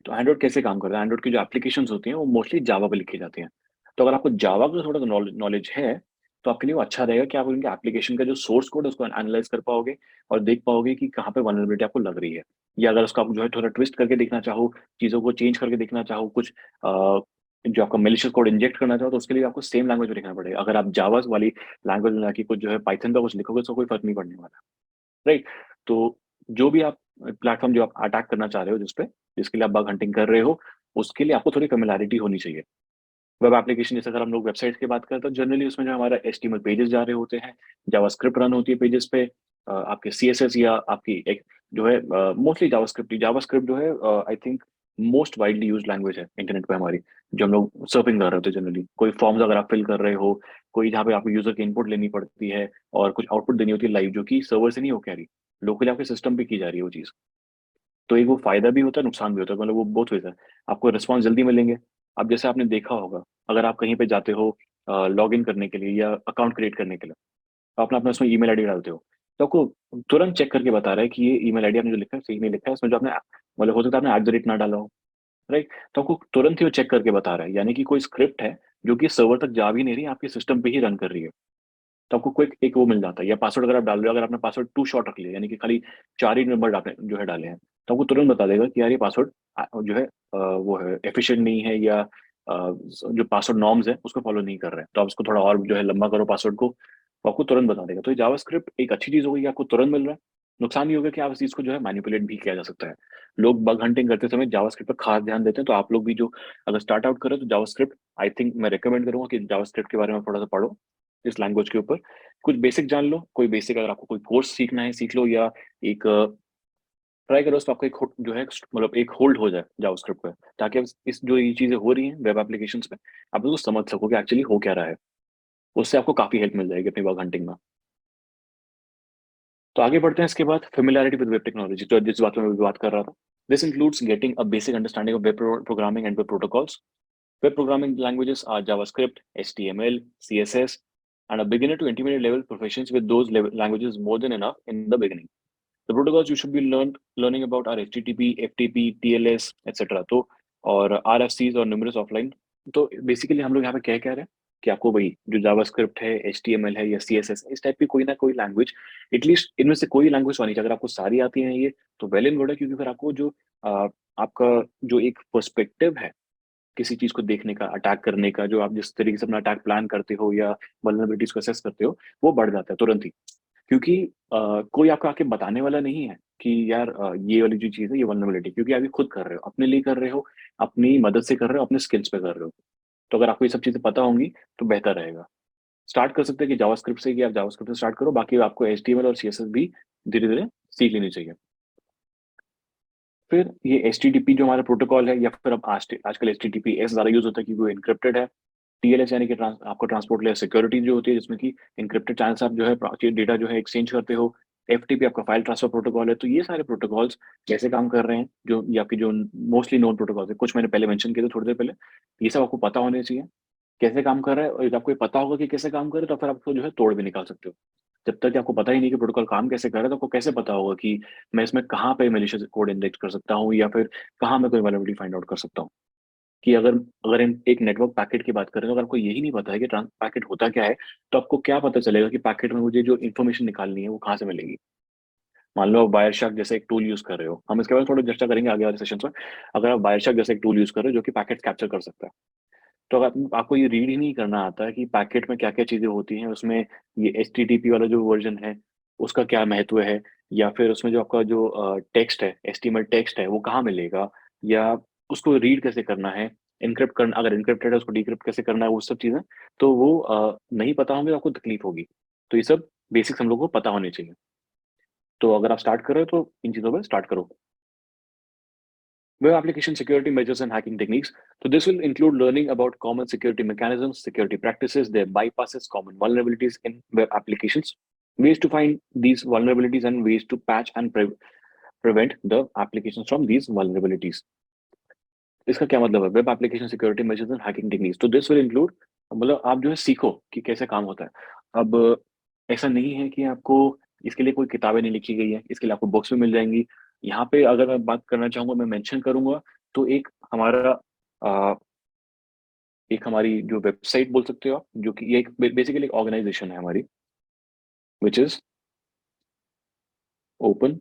Speaker 1: तो एंड्रॉइड कैसे काम करता है, एंड्रॉइड की जो एप्लीकेशंस होती हैं वो मोस्टली जावा पे लिखी जाती हैं। तो अगर आपको जावा का थोड़ा नॉलेज है, तो आपके लिए वो अच्छा रहेगा कि आप उनके एप्लीकेशन का जो सोर्स कोड है उसको एनालाइज़ कर पाओगे और देख पाओगे कि कहाँ पे वल्नरेबिलिटी आपको लग रही है। या अगर उसको आप जो है थोड़ा ट्विस्ट करके देखना चाहो, चीज़ों को चेंज करके देखना चाहो, कुछ जो आपका मैलिशियस कोड इंजेक्ट करना चाहो, तो उसके लिए आपको सेम लैंग्वेज में लिखना पड़ेगा। अगर आप जावा वाली लैंग्वेज में जाके कुछ जो है पाइथन का कुछ लिखोगे, उसका कोई फ़र्क नहीं पड़ने वाला, राइट? तो जो भी आप प्लेटफ़ॉर्म जो आप अटैक करना चाह रहे हो जिसके लिए आप बग हंटिंग कर रहे हो, उसके लिए आपको थोड़ी फ़ैमिलियरिटी होनी चाहिए। वेब एप्लीकेशन जैसे अगर हम लोग वेबसाइट की बात करें तो जनरली उसमें जो हमारा एचटीएमएल पेजेस जा रहे होते हैं, जावास्क्रिप्ट रन होती है पेजेस पे, आपके सीएसएस या आपकी एक जो है मोस्टली जावास्क्रिप्ट जो है I think most widely used language है इंटरनेट पे हमारी, जो हम लोग सर्फिंग कर रहे होते हैं जनरली। कोई फॉर्म्स अगर आप फिल कर रहे हो, कोई जहाँ पे आपको यूजर की इनपुट लेनी पड़ती है और कुछ आउटपुट देनी होती है लाइव, जो कि सर्वर से नहीं हो के आ रही, लोकली आपके सिस्टम पे की जा रही है वो चीज़। तो एक वो फ़ायदा भी होता है, नुकसान भी होता है, मतलब वो बोथ वेज़ है। आपको रिस्पॉन्स जल्दी मिलेंगे। अब जैसे आपने देखा होगा, अगर आप कहीं पे जाते हो लॉगिन करने के लिए या अकाउंट क्रिएट करने के लिए, तो अपना अपना उसमें ईमेल आईडी डालते हो, तो आपको तुरंत चेक करके बता रहा है कि ये ईमेल आईडी आपने जो लिखा है सही नहीं लिखा है, इसमें जो आपने मतलब हो सकता है आपने @ ना डाला हो, राइट? तो आपको तुरंत ही वो चेक करके बता रहा है, यानी कि कोई स्क्रिप्ट है, जो कि सर्वर तक जा भी नहीं रही है, आपके सिस्टम पे ही रन कर रही है। तो आपको क्विक एक वो मिल जाता है, या पासवर्ड अगर आप डाल रहे हो, अगर आपने पासवर्ड टू शॉर्ट रख लिया, यानी कि खाली 4 ही नंबर आपने जो है डाले हैं, तो आपको तुरंत बता देगा कि यार ये पासवर्ड जो है वो है एफिशिएंट नहीं है, या जो पासवर्ड नॉर्म्स हैं उसको फॉलो नहीं कर रहे हैं। तो आप उसको थोड़ा और जो है लंबा करो पासवर्ड को, तो आपको तुरंत बता देगा। तो ये जावास्क्रिप्ट एक अच्छी चीज़ हो गई कि आपको तुरंत मिल रहा है। नुकसान ये होगा कि आप इस चीज़ को जो है मैनिपुलेट भी किया जा सकता है। लोग बग हंटिंग करते समय जावास्क्रिप्ट पे खास ध्यान देते हैं, तो आप लोग भी जो अगर स्टार्ट आउट करें तो जावास्क्रिप्ट आई थिंक मैं रिकमेंड करूँगा कि जावास्क्रिप्ट के बारे में थोड़ा-सा पढ़ो, इस लैंग्वेज के ऊपर। कुछ बेसिक जान लो, कोई बेसिक अगर आपको कोई कोर्स सीखना है सीख लो, या एक ट्राई करो उसपे आपका एक हो जो है मतलब एक होल्ड हो जाए जावास्क्रिप्ट पे, ताकि आप इस जो ये चीज़ें हो रही हैं वेब एप्लीकेशंस में, आप उसको समझ सको कि एक्चुअली हो क्या रहा है। उससे आपको काफ़ी हेल्प मिल जाएगी अपनी बग हंटिंग में। तो आगे बढ़ते हैं इसके बाद फ़ैमिलियरिटी विद वेब टेक्नोलॉजी, तो जिस बात में मैं अभी बात कर रहा था। This includes getting a basic understanding of web programming and web protocols. Web programming languages are JavaScript, HTML, CSS, and a beginner to intermediate level proficiency with those languages is more than enough in the beginning. The protocols you should be learning about are HTTP, FTP, TLS, etc. तो और RFCs और numerous offline। तो बेसिकली हम लोग यहाँ पे क्या कह रहे हैं कि आपको वही जो जावास्क्रिप्ट है, HTML है या CSS इस टाइप की कोई ना कोई लैंग्वेज, एटलीस्ट इनमें से कोई लैंग्वेज आनी चाहिए। अगर आपको सारी आती हैं ये, तो वेल एंड गुड है, क्योंकि फिर आपको जो आपका जो एक पर्सपेक्टिव है किसी चीज़ को देखने का, अटैक करने का, जो आप जिस तरीके से अपना अटैक प्लान करते हो या वल्नरेबिलिटीज़ को असेस करते हो, वो बढ़ जाता है तुरंत ही। क्योंकि कोई आपको आके बताने वाला नहीं है कि यार ये वाली जो चीज़ है ये वल्नरेबिलिटी, क्योंकि आप ये खुद कर रहे हो, अपने लिए कर रहे हो, अपनी मदद से कर रहे हो, अपने स्किल्स पे कर रहे हो। तो अगर आपको ये सब चीज़ें पता होंगी, तो बेहतर रहेगा। स्टार्ट कर सकते हैं कि जावास्क्रिप्ट से, कि आप जावास्क्रिप्ट से स्टार्ट करो, बाकी आपको एचटीएमएल और सीएसएस भी धीरे-धीरे सीख लेनी चाहिए। फिर ये एचटीटीपी जो हमारा प्रोटोकॉल है, या फिर अब आजकल एचटीटीपीएस ज़्यादा यूज़ होता है क्योंकि वो एन्क्रिप्टेड है। टीएलएस यानी कि आपको ट्रांसपोर्ट लेयर सिक्योरिटी जो होती है, जिसमें कि एन्क्रिप्टेड चैनल से आप जो है डेटा जो है एक्सचेंज करते हो। एफटीपी आपका फाइल ट्रांसफर प्रोटोकॉल है। तो ये सारे प्रोटोकॉल्स कैसे काम कर रहे हैं, जो ये आपकी जो मोस्टली नोन प्रोटोकॉल्स है, कुछ मैंने पहले मेंशन किए थे थोड़ी देर पहले, ये सब आपको पता होने चाहिए। कैसे काम कर रहा है, और जब आपको ये पता होगा कि कैसे काम कर रहा है, तो फिर आपको जो है तोड़ भी निकाल सकते हो। जब तक कि आपको पता ही नहीं कि प्रोटोकॉल काम कैसे कर रहा है, तो आपको कैसे पता होगा कि मैं इसमें कहाँ पे मैलिशियस कोड इंजेक्ट कर सकता हूँ, या फिर कहाँ मैं कोई वल्नरेबिलिटी फाइंड आउट कर सकता हूँ। कि अगर अगर हम एक नेटवर्क पैकेट की बात करें, तो अगर आपको यही नहीं पता है कि ट्रांस पैकेट होता क्या है, तो आपको क्या पता चलेगा कि पैकेट में मुझे जो इन्फॉर्मेशन निकालनी है, वो कहाँ से मिलेगी? मान लो आप वायरशार्क जैसे एक टूल यूज़ कर रहे हो, हम इसके बारे में थोड़ा चर्चा करेंगे आगे वाले सेशंस में। अगर आप वायरशार्क जैसे एक टूल यूज़ कर रहे हो, जो कि पैकेट्स कैप्चर कर सकता है, तो अगर आपको ये रीड ही नहीं करना आता है कि पैकेट में क्या-क्या चीज़ें होती हैं, उसमें ये एचटीटीपी वाला जो वर्ज़न है, उसका क्या महत्व है, या फिर उसमें जो आपका जो टेक्स्ट है, एचटीएमएल टेक्स्ट है, वो कहाँ मिलेगा, या उसको रीड कैसे करना है, एन्क्रिप्ट करना, अगर एन्क्रिप्टेड है उसको डिक्रिप्ट कैसे करना है, वो सब चीज़ें, तो वो नहीं पता होंगे तो आपको तकलीफ होगी। तो ये सब बेसिक्स हम लोग को पता होने चाहिए। तो अगर आप स्टार्ट कर रहे हो, तो इन चीज़ों पे स्टार्ट करो। Web application security measures and hacking techniques. So this will include learning about common security mechanisms, security practices, their bypasses, common vulnerabilities in web applications, ways to find these vulnerabilities, and ways to patch and prevent the applications from these vulnerabilities. इसका क्या मतलब है? Web application security measures and hacking techniques. तो दिस विल इंक्लूड, मतलब आप जो है सीखो कि कैसे काम होता है। अब ऐसा नहीं है कि आपको इसके लिए कोई किताबें नहीं लिखी गई है, इसके लिए आपको बुक्स भी मिल जाएँगी। यहाँ पे अगर मैं बात करना चाहूँगा, मैं मेंशन करूँगा, तो एक हमारा अ एक हमारी जो वेबसाइट बोल सकते हो आप, जो कि ये एक बेसिकली एक ऑर्गेनाइजेशन है हमारी, which is open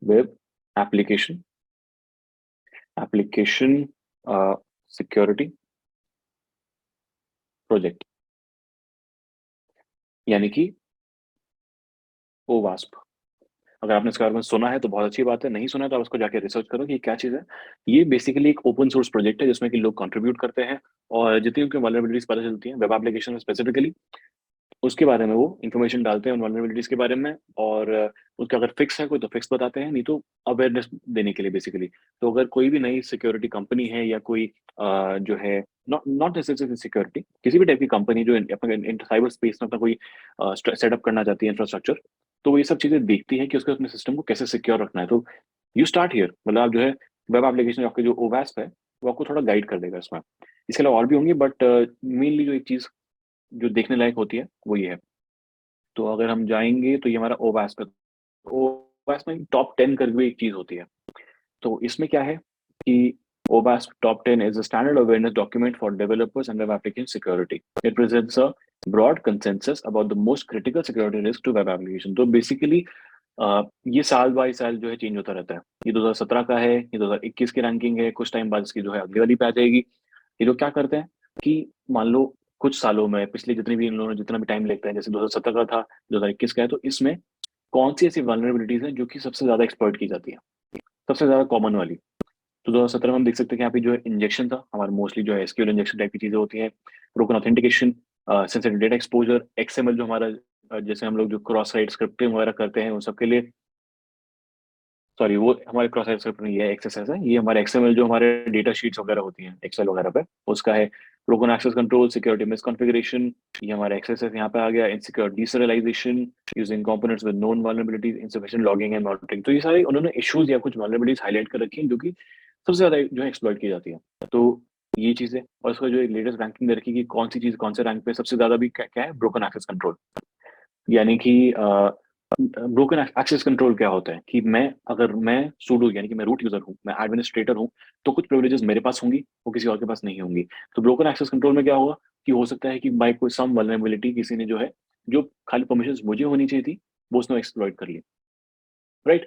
Speaker 1: web application application security project, यानी कि ओवास्प। अगर आपने इसके बारे में सुना है तो बहुत अच्छी बात है, नहीं सुना है तो आप उसको जाके रिसर्च करो कि ये क्या चीज़ है। ये बेसिकली एक ओपन सोर्स प्रोजेक्ट है जिसमें कि लोग कंट्रीब्यूट करते हैं, और जितनी उनकी वल्नरेबिलिटीज पता चलती हैं वेब एप्लीकेशन में स्पेसिफिकली, उसके बारे में वो इन्फॉर्मेशन डालते हैं उन वल्नरेबिलिटीज के बारे में। और उसका अगर फिक्स है कोई तो फिक्स बताते हैं, नहीं तो अवेयरनेस देने के लिए बेसिकली। तो अगर कोई भी नई सिक्योरिटी कंपनी है या कोई जो है, नॉट नॉट नेसेसरी सिक्योरिटी, किसी भी टाइप की कंपनी जो अपने साइबर स्पेस में अपना कोई सेटअप करना चाहती है इंफ्रास्ट्रक्चर, तो वो ये सब चीजें देखती है कि उसको अपने सिस्टम को कैसे सिक्योर रखना है। तो यू स्टार्ट हियर, मतलब आप जो है वेब एप्लीकेशन आपके जो ओवैस्प है वो आपको थोड़ा गाइड कर देगा इसमें। इसके अलावा और भी होंगे, बट मेनली जो एक चीज जो देखने लायक होती है वो ये है। तो अगर हम जाएँगे तो ये हमारा ओवास्प है। ओवास्प में टॉप 10 करके भी एक चीज़ होती है। तो इसमें क्या है कि OWASP Top 10 is a standard awareness document for developers and web application security. It presents a broad consensus about the most critical security risk to web application. तो बेसिकली ये साल बाय साल जो है चेंज होता रहता है। ये 2017 का है, ये 2021 की रैंकिंग है, कुछ टाइम बाद इसकी जो है अगली वाली पे आ जाएगी। ये लोग क्या करते हैं कि मान लो कुछ सालों में पिछले जितनी भी इन लोगों ने जितना भी टाइम लेते हैं, जैसे 2017 का था, 2021 का है, तो इसमें कौन सी ऐसी वल्नरेबिलिटीज हैं जो कि सबसे ज्यादा एक्सप्लॉइट की जाती है, सबसे ज्यादा कॉमन वाली। तो 2017 में हम देख सकते हैं कि यहाँ पे जो है इंजेक्शन था हमारा, मोस्टली जो है एसक्यूएल इंजेक्शन टाइप की चीजें होती हैं, broken authentication, sensitive data exposure, XML जो हमारा जैसे हम लोग जो क्रॉस साइट स्क्रिप्टिंग वगैरह करते हैं उन सब के लिए, सॉरी वो हमारे क्रॉस साइट स्क्रिप्ट नहीं है, एक्सएसएस है, ये हमारे एक्सएमएल जो हमारे डेटा शीट्स वगैरह होती हैं एक्सेल वगैरह पे, उसका है। Broken access control, security misconfiguration, ये हमारा एक्सएसएस यहाँ पे आ गया। Insecure deserialization using components with known vulnerabilities, insufficient logging and monitoring. तो ये सारे उन्होंने इश्यूज या कुछ वल्नरेबिलिटीज हाईलाइट कर रखी हैं जो कि सबसे ज्यादा जो है एक्सप्लॉइट की जाती है। तो ये चीजें, और उसका जो लेटेस्ट रैंकिंग दे रखी है कि कौन सी चीज कौन से रैंक पे सबसे ज्यादा भी क्या क्या है, ब्रोकन एक्सेस कंट्रोल। यानी कि ब्रोकन एक्सेस कंट्रोल क्या होता है कि मैं, अगर मैं सूडो यानी कि मैं रूट यूजर हूँ, मैं एडमिनिस्ट्रेटर हूँ, तो कुछ प्रिविलेजेस मेरे पास होंगी, वो किसी और के पास नहीं होंगी। तो ब्रोकन एक्सेस कंट्रोल में क्या होगा कि हो सकता है कि बाय कोई सम वल्नरेबिलिटी किसी ने जो है, जो खाली परमिशंस मुझे होनी चाहिए थी, वो उसने एक्सप्लॉइट कर लिया, राइट।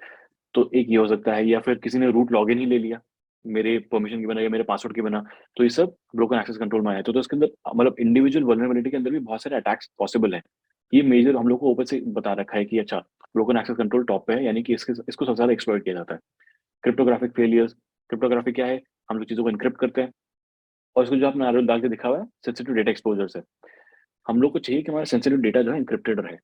Speaker 1: तो एक ये हो सकता है, या फिर किसी ने रूट लॉगिन ही ले लिया मेरे परमिशन के बिना या मेरे पासवर्ड के बिना। तो ये सब ब्रोकन एक्सेस कंट्रोल में आया। तो इसके अंदर मतलब इंडिविजुअल वल्नरेबिलिटी के अंदर भी बहुत सारे अटैक्स पॉसिबल हैं। ये मेजर हम लोग को ऊपर से बता रखा है कि अच्छा ब्रोकन एक्सेस कंट्रोल टॉप पे है, यानी कि इसको सबसे ज्यादा एक्सप्लॉइट किया जाता है। क्रिप्टोग्राफिक फेलियर्स, क्रिप्टोग्राफी क्या है, हम लोग चीजों को इनक्रिप्ट करते हैं, और इसको जो आपने आरोप डाल के दिखा हुआ है सेंसिटिव डेटा एक्सपोजर से, हम लोग को चाहिए कि हमारा सेंसिटिव डेटा जो है इनक्रिप्टेड रहे,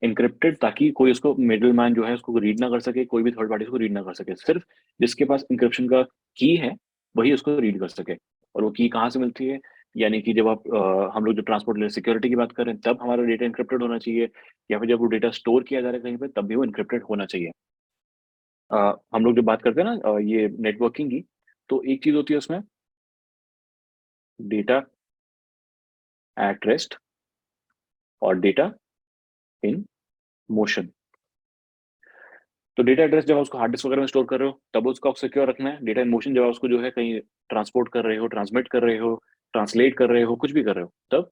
Speaker 1: इनक्रिप्टेड, ताकि कोई उसको मिडल मैन जो है उसको रीड ना कर सके, कोई भी थर्ड पार्टी उसको रीड ना कर सके, सिर्फ जिसके पास इंक्रिप्शन का की है वही उसको रीड कर सके। और वो की कहाँ से मिलती है, यानी कि जब आप हम लोग जो ट्रांसपोर्ट लेयर सिक्योरिटी की बात कर रहे हैं तब हमारा डेटा इंक्रिप्टेड होना चाहिए, या फिर जब वो डेटा स्टोर किया जा रहा है कहीं पे तब भी वो इंक्रिप्टेड होना चाहिए। हम लोग जो बात करते हैं ना ये नेटवर्किंग की, तो एक चीज होती है उसमें, डेटा एट रेस्ट और डेटा इन मोशन। तो डेटा एड्रेस जब आप उसको हार्ड डिस्क वगैरह में स्टोर कर रहे हो तब उसको आप सिक्योर रखना है। डेटा इन मोशन जब आप उसको जो है कहीं ट्रांसपोर्ट कर रहे हो, ट्रांसमिट कर रहे हो, ट्रांसलेट कर रहे हो, कुछ भी कर रहे हो, तब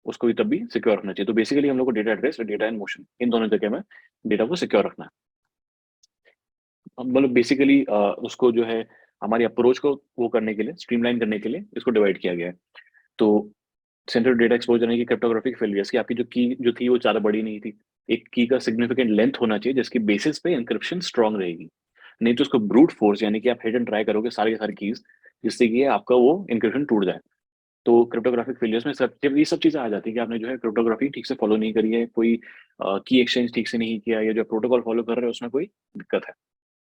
Speaker 1: उसको भी तब भी सिक्योर रखना चाहिए। तो बेसिकली हम लोग को डेटा एड्रेस और डेटा इन मोशन इन दोनों जगह में डेटा को सिक्योर रखना है। मतलब बेसिकली उसको जो है हमारी अप्रोच को वो करने के लिए, स्ट्रीमलाइन करने के लिए इसको डिवाइड किया गया है। तो सेंट्रल डेटा एक्सपोजर यानी कि क्रिप्टोग्राफिक फेलियर्स की आपकी जो की जो थी वो ज़्यादा बड़ी नहीं थी। एक की का सिग्निफिकेंट लेंथ होना चाहिए जिसकी बेसिस पे एन्क्रिप्शन स्ट्रांग रहेगी। नहीं तो उसको ब्रूट फोर्स यानी कि आप हिट एंड ट्राई करोगे सारी की सारी कीज़, जिससे कि आपका वो एन्क्रिप्शन टूट जाए। तो क्रिप्टोग्राफिक फेलियर्स में सब जब ये सब चीज़ें आ जाती है कि आपने जो है क्रिप्टोग्राफी ठीक से फॉलो नहीं करी है, कोई की एक्सचेंज ठीक से नहीं किया, या जो प्रोटोकॉल फॉलो कर रहे हैं उसमें कोई दिक्कत है,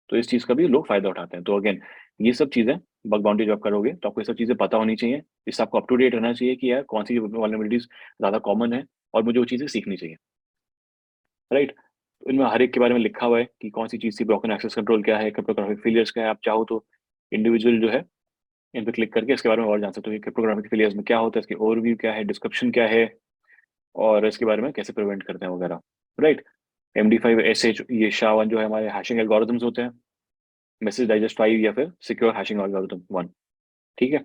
Speaker 1: तो इस चीज़ का भी लोग फ़ायदा उठाते हैं। तो अगेन ये सब चीज़ें बग बाउंटी जब करोगे तो आपको ये सब चीज़ें पता होनी चाहिए। इससे आपको अप टू डेट रहना चाहिए कि यार कौन-सी वल्नरेबिलिटीज़ ज़्यादा कॉमन है और मुझे वो चीज़ें सीखनी चाहिए, राइट? तो इनमें हर एक के बारे में लिखा हुआ है कि कौन-सी चीज़ थी, ब्रोकन एक्सेस कंट्रोल क्या है, क्रिप्टोग्राफिक फेलियर्स क्या है। आप चाहो तो इंडिविजुअल जो है इन पे क्लिक करके इसके बारे में और जान सकते हो कि क्रिप्टोग्राफिक फेलियर्स में क्या होता है, इसकी ओवरव्यू क्या है, डिस्क्रिप्शन क्या है, और इसके बारे में कैसे प्रिवेंट करते हैं वगैरह, राइट? MD5 एसएच ये SHA-1 जो है हमारे हैशिंग एल्गोरिथम्स होते हैं, मैसेज डाइजेस्ट 5 या फिर सिक्योर हैशिंग एल्गोरिथम 1, ठीक है?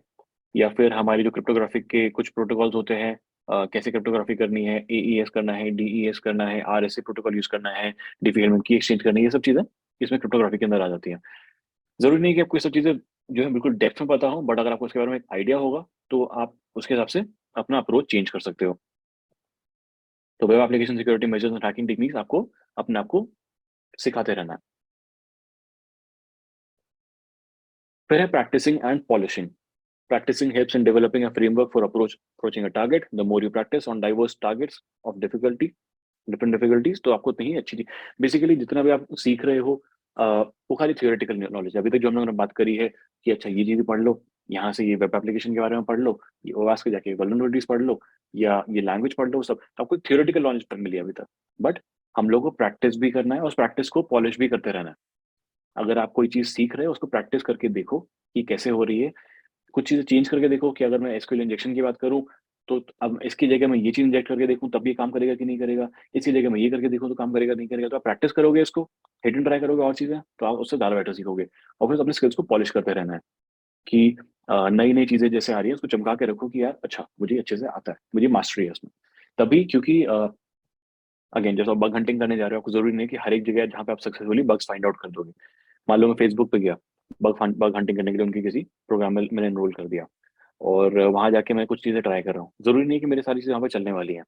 Speaker 1: या फिर हमारी जो क्रिप्टोग्राफिक के कुछ प्रोटोकॉल्स होते हैं, कैसे क्रिप्टोग्राफी करनी है, एईएस करना है, डीईएस करना है, आरएसए प्रोटोकॉल यूज करना है, डिफी एलिमेंट की एक्सचेंज करनी है, ये सब चीजें इसमें क्रिप्टोग्राफी के अंदर आ जाती हैं। जरूरी नहीं कि आपको ये सब चीजें जो है बिल्कुल डेप्थ में पता हो, बट अगर आपको उसके बारे में एक आइडिया होगा तो आप उसके हिसाब से अपना अप्रोच चेंज कर सकते हो। तो web application security measures and hacking techniques आपको अपने आप को सिखाते रहना है। फिर है practicing and polishing. Practicing helps in developing a framework for approaching a target. The more you practice on diverse targets of difficulty, different difficulties, तो आपको उतनी ही अच्छी चीज। बेसिकली जितना भी आप सीख रहे हो, वो खाली थियोरेटिकल नॉलेज है। अभी तक जो हम लोगों ने बात करी है कि अच्छा ये चीज पढ़ लो, यहाँ से ये वेब एप्लीकेशन के बारे में पढ़ लो, ये ओवास के जाके वल्नरेबिलिटीज पढ़ लो, या ये लैंग्वेज पढ़ लो, सब तो आपको थियोरेटिकल नॉलेज पर मिली है अभी तक। बट हम लोग को प्रैक्टिस भी करना है और उस प्रैक्टिस को पॉलिश भी करते रहना है। अगर आप कोई चीज सीख रहे हो उसको प्रैक्टिस करके देखो कि कैसे हो रही है। कुछ चीजें चेंज करके देखो कि अगर मैं एसक्यूएल इंजेक्शन की बात करूं तो अब इसकी जगह मैं ये चीज इंजेक्ट करके देखूं तब ये काम करेगा कि नहीं करेगा, इसी जगह मैं ये करके देखूं तो काम करेगा नहीं करेगा। तो आप प्रैक्टिस करोगे, इसको हिट एंड ट्राई करोगे और चीजें, तो आप उससे ज्यादा बेटर सीखोगे। और फिर अपने स्किल्स को पॉलिश करते रहना है कि नई नई चीजें जैसे आ रही है उसको चमका के रखो कि यार अच्छा मुझे अच्छे से आता है, मुझे मास्टरी है उसमें। तभी क्योंकि अगेन जैसे आप बग हंटिंग करने जा रहे हो, आपको जरूरी नहीं है कि हर एक जगह जहाँ पे आप सक्सेसफुली बग्स फाइंड आउट कर दोगे। मान लो मैं फेसबुक पे गया बग हंटिंग करने के लिए, उनकी किसी प्रोग्राम में मैंने एनरोल कर दिया और वहां जाके मैं कुछ चीजें ट्राई कर रहा हूँ। जरूरी नहीं है कि मेरी सारी चीजें वहां पे चलने वाली हैं।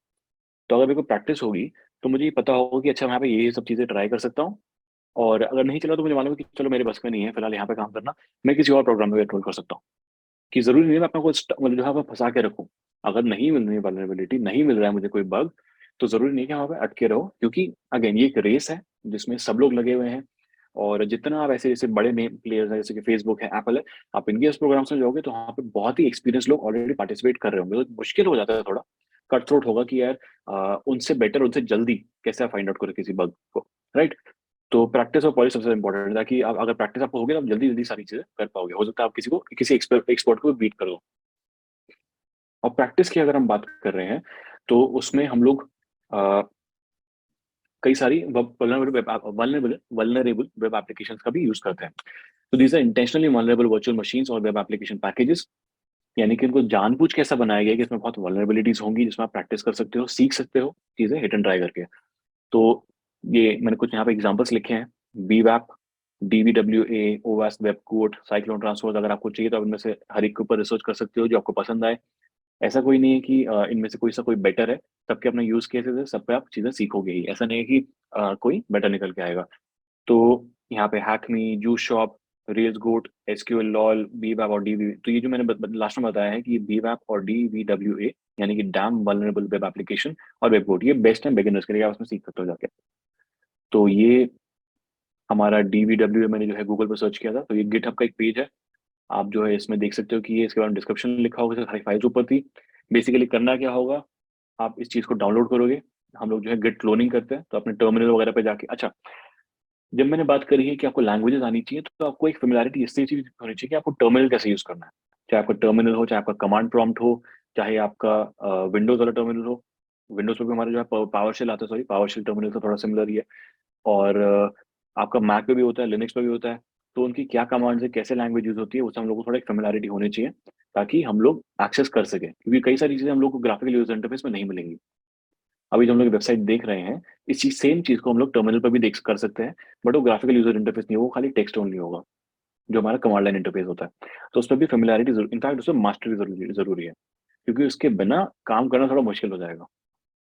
Speaker 1: तो अगर मेरे को प्रैक्टिस होगी तो मुझे ये पता होगा कि अच्छा मैं यहाँ पे ये सब चीजें ट्राई कर सकता हूँ। और अगर नहीं चला तो मुझे मालूम है कि चलो मेरे बस में नहीं है फिलहाल यहाँ पे काम करना, मैं किसी और प्रोग्राम में एनरोल कर सकता हूँ। कि जरूरी नहीं है मैं अपना कोई मतलब जो है मैं फंसा के रखूँ। अगर नहीं मिल रही वल्नरेबिलिटी, नहीं मिल रहा है मुझे कोई बग, तो जरूरी नहीं है कि वहाँ पे अटके रहो, क्योंकि अगेन ये एक रेस है जिसमें सब लोग लगे हुए हैं। और जितना आप ऐसे जैसे बड़े नेम प्लेयर्स हैं जैसे कि फेसबुक है, एप्पल है, आप इनके इस प्रोग्राम्स में जाओगे तो वहाँ पे बहुत ही एक्सपीरियंस लोग ऑलरेडी पार्टिसिपेट कर रहे होंगे, तो मुश्किल हो जाता है थोड़ा, कट थ्रोट होगा कि यार उनसे बेटर, उनसे जल्दी कैसे फाइंड आउट करो किसी बग को, राइट। तो प्रैक्टिस और पॉलिश सबसे इंपॉर्टेंट है, ताकि आप अगर प्रैक्टिस आपको होगी तो आप जल्दी जल्दी सारी चीजें कर पाओगे। हो सकता है आप किसी को किसी एक्सपर्ट को बीट कर दो। और प्रैक्टिस की अगर हम बात कर रहे हैं तो उसमें हम लोग अ, कई सारी वल्नरेबल वेब एप्लीकेशंस का भी यूज करते हैं। तो these are intentionally vulnerable virtual machines और वेब एप्लीकेशन पैकेजेस। यानी कि इनको जानबूझ के ऐसा बनाया गया है कि इसमें बहुत वल्नरेबिलिटीज होंगी जिसमें आप प्रैक्टिस कर सकते हो, सीख सकते हो चीजें हिट एंड ट्राई करके। तो ये मैंने कुछ यहाँ पे एग्जांपल्स लिखे हैं। बीवैप, डीवीडब्ल्यूए, ओवास वेब कोड, साइक्लोन ट्रांसफर। अगर आपको चाहिए तो आप इनमें से हर एक के ऊपर रिसर्च कर सकते हो जो आपको पसंद आए। ऐसा कोई नहीं है कि इनमें से कोई सा कोई बेटर है। सबके अपना यूज केसेस है, सब पे आप चीजें सीखोगे ही। ऐसा नहीं है कि कोई बेटर निकल के आएगा। तो यहाँ पे हैकमी, जूस शॉप, रेल्स गोट, एसक्यूएल लॉल, बीवैप और डीवी, तो ये जो मैंने लास्ट में बताया है कि बीवैप और डीवीडब्ल्यूए यानी कि डैम वल्नरेबल वेब एप्लीकेशन और वेब कोड, ये बेस्ट है बिगिनर्स के लिए, आप उसमें सीख सकते हो जाके। तो ये हमारा डीवीडब्ल्यूए मैंने जो है गूगल पर सर्च किया था, तो ये गिटहब का एक पेज है। आप जो है इसमें देख सकते हो कि ये इसके बारे में डिस्क्रिप्शन लिखा होगा, इसकी सारी फाइल्स ऊपर थी। बेसिकली करना क्या होगा, आप इस चीज को डाउनलोड करोगे। हम लोग जो है गिट क्लोनिंग करते हैं, तो अपने टर्मिनल वगैरह पे जाके, अच्छा जब मैंने बात करी है कि आपको लैंग्वेजेस आनी चाहिए, तो आपको एक फेमिलियरिटी इससे चीज होनी चाहिए कि आपको टर्मिनल कैसे यूज करना है। चाहे आपका टर्मिनल हो, चाहे आपका कमांड प्रॉम्प्ट हो, चाहे आपका विंडोज वाला टर्मिनल हो। विंडोज पे भी हमारा जो है पावर शेल आता है, सॉरी पावर शेल टर्मिनल तो थोड़ा सिमिलर ही है। और आपका मैक पे भी होता है, लिनक्स पे भी होता है। तो उनकी क्या कमांड्स है, कैसे लैंग्वेज यूज होती है, उससे हम लोग को थोड़ा एक फेमिलियरिटी होनी चाहिए, ताकि हम लोग एक्सेस कर सकें, क्योंकि कई सारी चीजें हम लोग को ग्राफिकल यूजर इंटरफेस में नहीं मिलेंगी। अभी जो हम लोग वेबसाइट देख रहे हैं, इस चीज सेम चीज को हम लोग टर्मिनल पर भी देख कर सकते हैं। बट वो ग्राफिकल यूजर इंटरफेस नहीं होगा, वो खाली टेक्स्ट ओनली होगा, जो हमारा कमांड लाइन इंटरफेस होता है। तो उस पर भी फेमिलियरिटी, इनफैक्ट उसमें मास्टरी जरूरी जरूरी है, क्योंकि उसके बिना काम करना थोड़ा मुश्किल हो जाएगा।